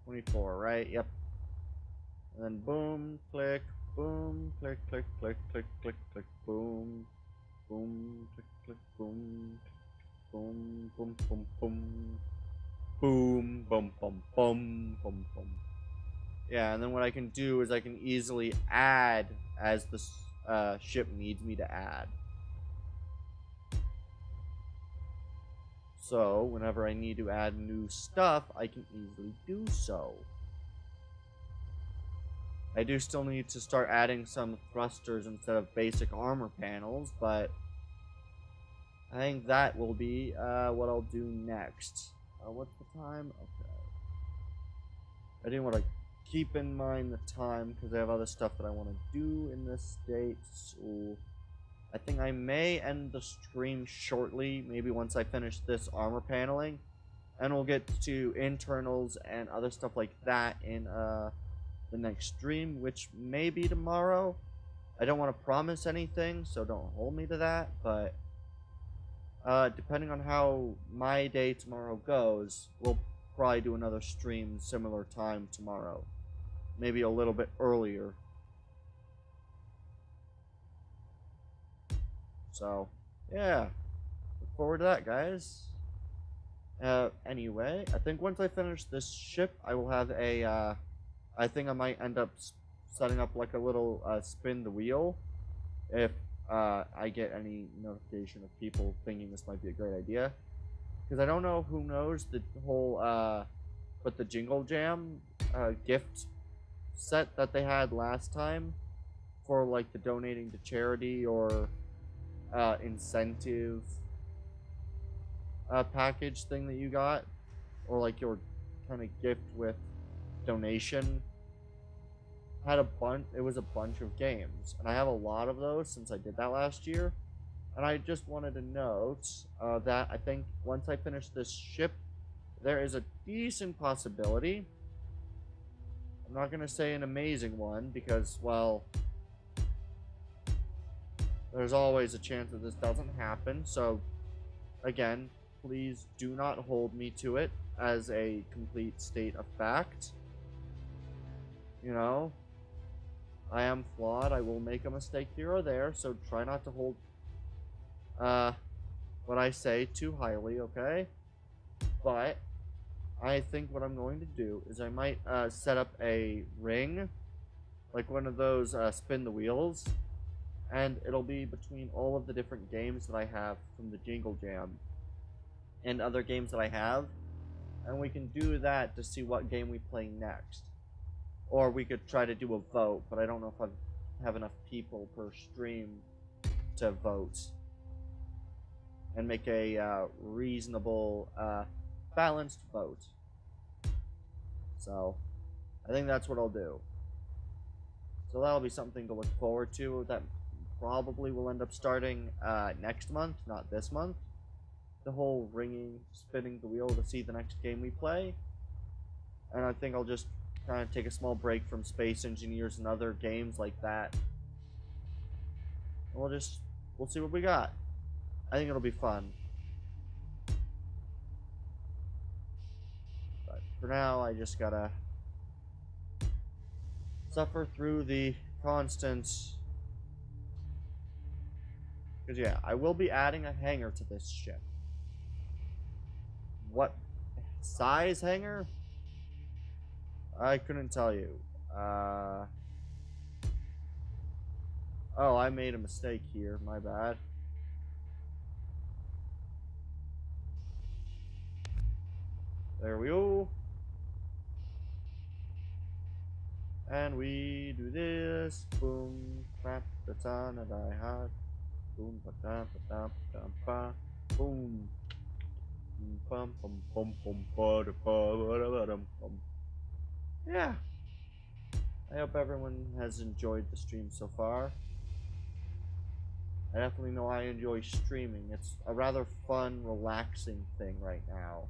24, right? Yep. And then boom, click, boom, click, click, click, click, click, click, boom, boom, click, click, boom, boom, boom, boom, boom, boom, boom, boom, boom, boom, boom. Yeah, and then what I can do is I can easily add as the ship needs me to add. So, whenever I need to add new stuff, I can easily do so. I do still need to start adding some thrusters instead of basic armor panels, but I think that will be what I'll do next. What's the time? Okay. I didn't want to keep in mind the time because I have other stuff that I want to do in this state, so I think I may end the stream shortly, maybe once I finish this armor paneling, and we'll get to internals and other stuff like that in the next stream, which may be tomorrow. I don't want to promise anything, so don't hold me to that, but depending on how my day tomorrow goes, we'll probably do another stream similar time tomorrow. Maybe a little bit earlier. So, yeah. Look forward to that, guys. Anyway, I think once I finish this ship, I will have a, I think I might end up setting up like a little, spin the wheel. If, I get any notification of people thinking this might be a great idea. Because I don't know who knows the whole, but the Jingle Jam, gift set that they had last time for, like, the donating to charity or, incentive package thing that you got, or like your kind of gift with donation, had a bunch. It was a bunch of games, and I have a lot of those since I did that last year. And I just wanted to note that I think once I finish this ship, there is a decent possibility. I'm not gonna say an amazing one because, well, there's always a chance that this doesn't happen. So, again, please do not hold me to it as a complete state of fact. You know, I am flawed. I will make a mistake here or there, so try not to hold what I say too highly, okay? But I think what I'm going to do is I might set up a ring, like one of those spin the wheels, and it'll be between all of the different games that I have from the Jingle Jam and other games that I have. And we can do that to see what game we play next. Or we could try to do a vote, but I don't know if I have enough people per stream to vote. And make a reasonable, balanced vote. So, I think that's what I'll do. So that'll be something to look forward to. That probably will end up starting next month, not this month. The whole ringing, spinning the wheel to see the next game we play. And I think I'll just kind of take a small break from Space Engineers and other games like that. And we'll see what we got. I think it'll be fun. But for now, I just gotta suffer through the constant. Because yeah, I will be adding a hangar to this ship. What size hangar? I couldn't tell you. Oh, I made a mistake here. My bad. There we go. And we do this. Boom. Crap. The ton that I had. Boom. Ba-da, ba-da, ba-da, ba. Boom. Bum, bum, bum, bum, ba-da, ba-da, ba-da, bum. Yeah. I hope everyone has enjoyed the stream so far. I definitely know I enjoy streaming. It's a rather fun, relaxing thing right now.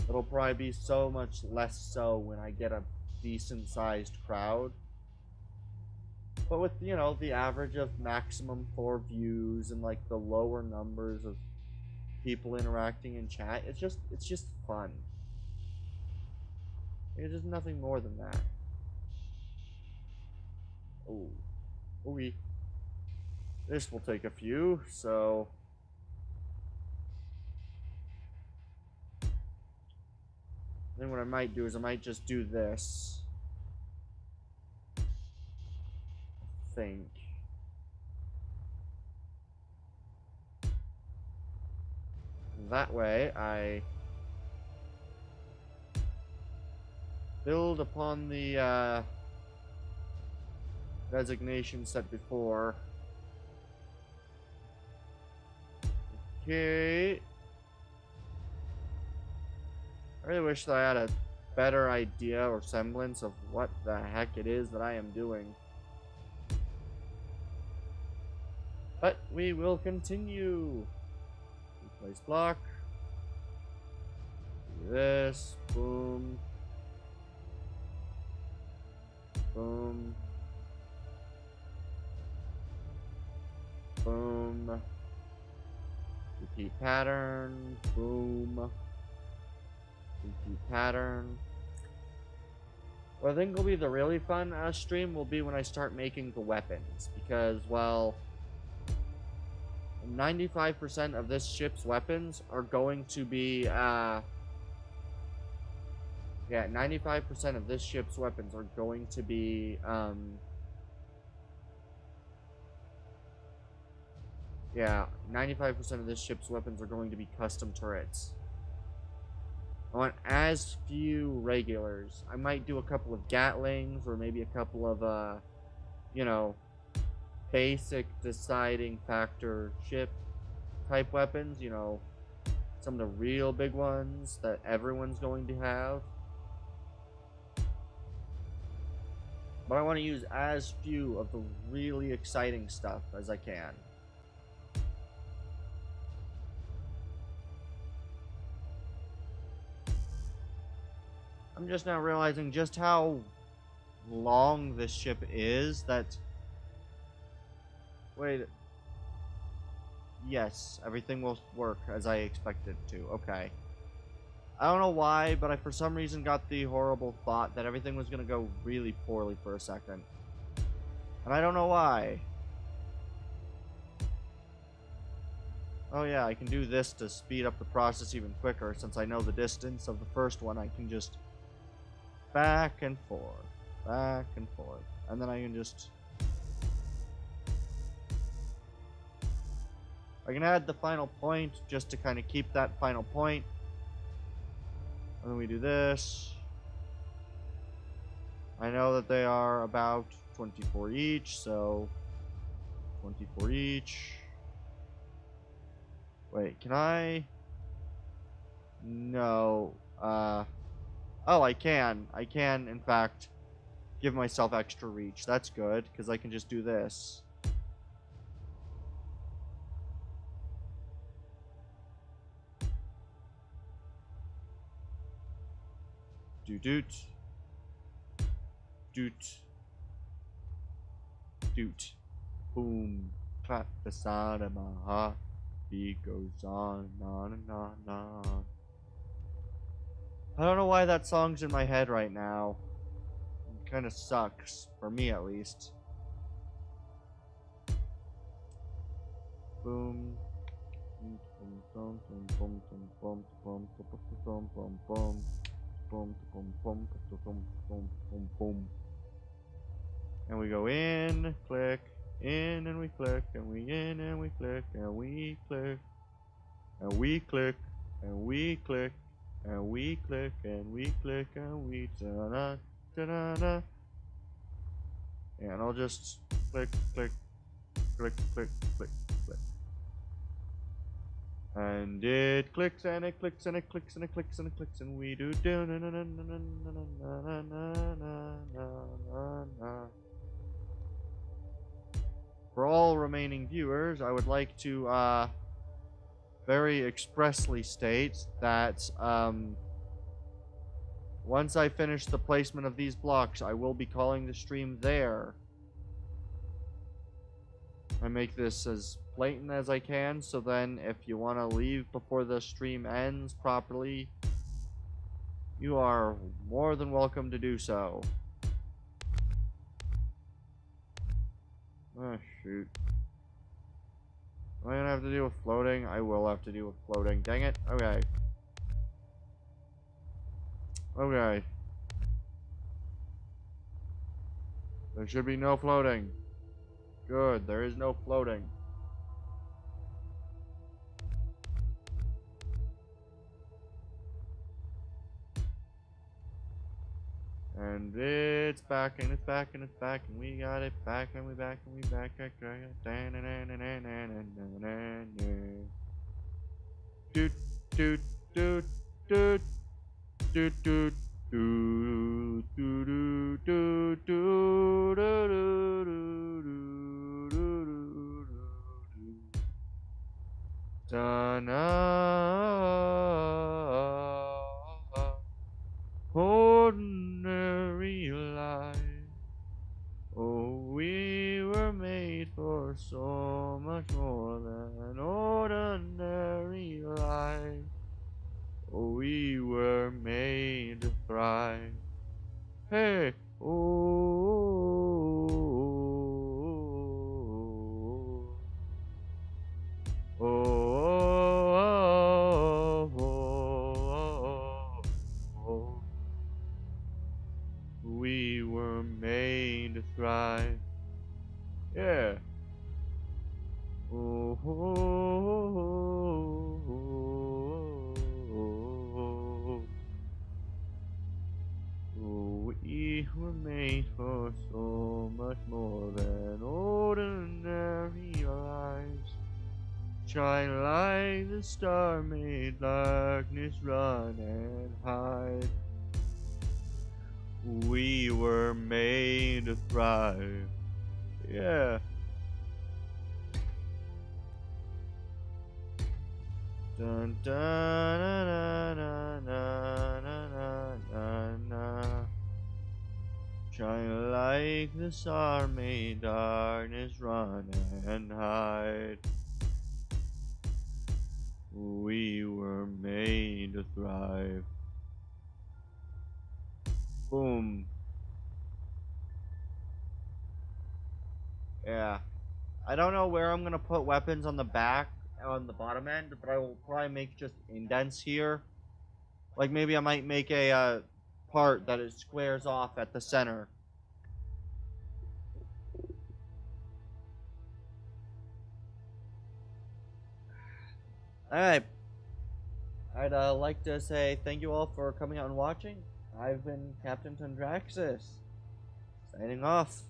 It'll probably be so much less so when I get a decent sized crowd. But with, you know, the average of maximum 4 views and like the lower numbers of people interacting in chat, it's just fun. It's just nothing more than that. Oh. Ooh. This will take a few, so then what I might do is I might just do this. I think. That way I build upon the designation set before. Okay. I really wish that I had a better idea or semblance of what the heck it is that I am doing. But we will continue. Replace block. Do this. Boom. Boom. Boom. Repeat pattern. Boom. Repeat pattern. What I think will be the really fun stream will be when I start making the weapons. Because, well, 95% of this ship's weapons are going to be, yeah, 95% of this ship's weapons are going to be, yeah, 95% of this ship's weapons are going to be custom turrets. I want as few regulars. I might do a couple of Gatlings or maybe a couple of, you know, basic deciding factor ship type weapons, you know, some of the real big ones that everyone's going to have. But I want to use as few of the really exciting stuff as I can. I'm just now realizing just how long this ship is that... Wait. Yes, everything will work as I expected to. Okay. I don't know why, but I for some reason got the horrible thought that everything was going to go really poorly for a second. And I don't know why. Oh yeah, I can do this to speed up the process even quicker. Since I know the distance of the first one, I can just back and forth, and then I can just... I can add the final point just to kind of keep that final point. And then we do this. I know that they are about 24 each, so 24 each. Wait, can I? No. Oh, I can. I can, in fact, give myself extra reach. That's good, because I can just do this. Doot. Doot. Doot. Boom. Clap the side of my heart. Beat goes on and on and on. I don't know why that song's in my head right now. It kind of sucks, for me at least. Boom. And we go in, click, in and we click, and we in and we click, and we click, and we click, and we click, and we click, and we click, and we da-da, da-da-da. And I'll just click, click, click, click, click, click. And it clicks and it clicks and it clicks and it clicks and it clicks and we do do na na na na na na na na na na. For all remaining viewers, I would like to very expressly state that once I finish the placement of these blocks, I will be calling the stream there. I make this as blatant as I can, so then if you want to leave before the stream ends properly, you are more than welcome to do so. Oh, shoot. Am I gonna have to deal with floating? I will have to deal with floating. Dang it. Okay. Okay. There should be no floating. Good, there is no floating. And it's back and it's back and it's back and we got it back and we back and we back. Doot doot doot doot doot doot doot doot doot ordinary life. Oh, we were made for so much more than ordinary life. Oh, we were made to thrive. Hey, oh, oh, oh, oh, oh. We were made to thrive. Yeah. Oh, we were made for so much more than ordinary lives. Shine like the star, made darkness run and hide. We were made to thrive. Yeah. Dun dun na na na na na na na. Shine like the star, made darkness run and hide. We were made to thrive. Boom. Yeah. I don't know where I'm gonna put weapons on the back, on the bottom end, but I will probably make just indents here. Like maybe I might make a part that it squares off at the center. Alright. I'd like to say thank you all for coming out and watching. I've been Captain Tundraxis, signing off.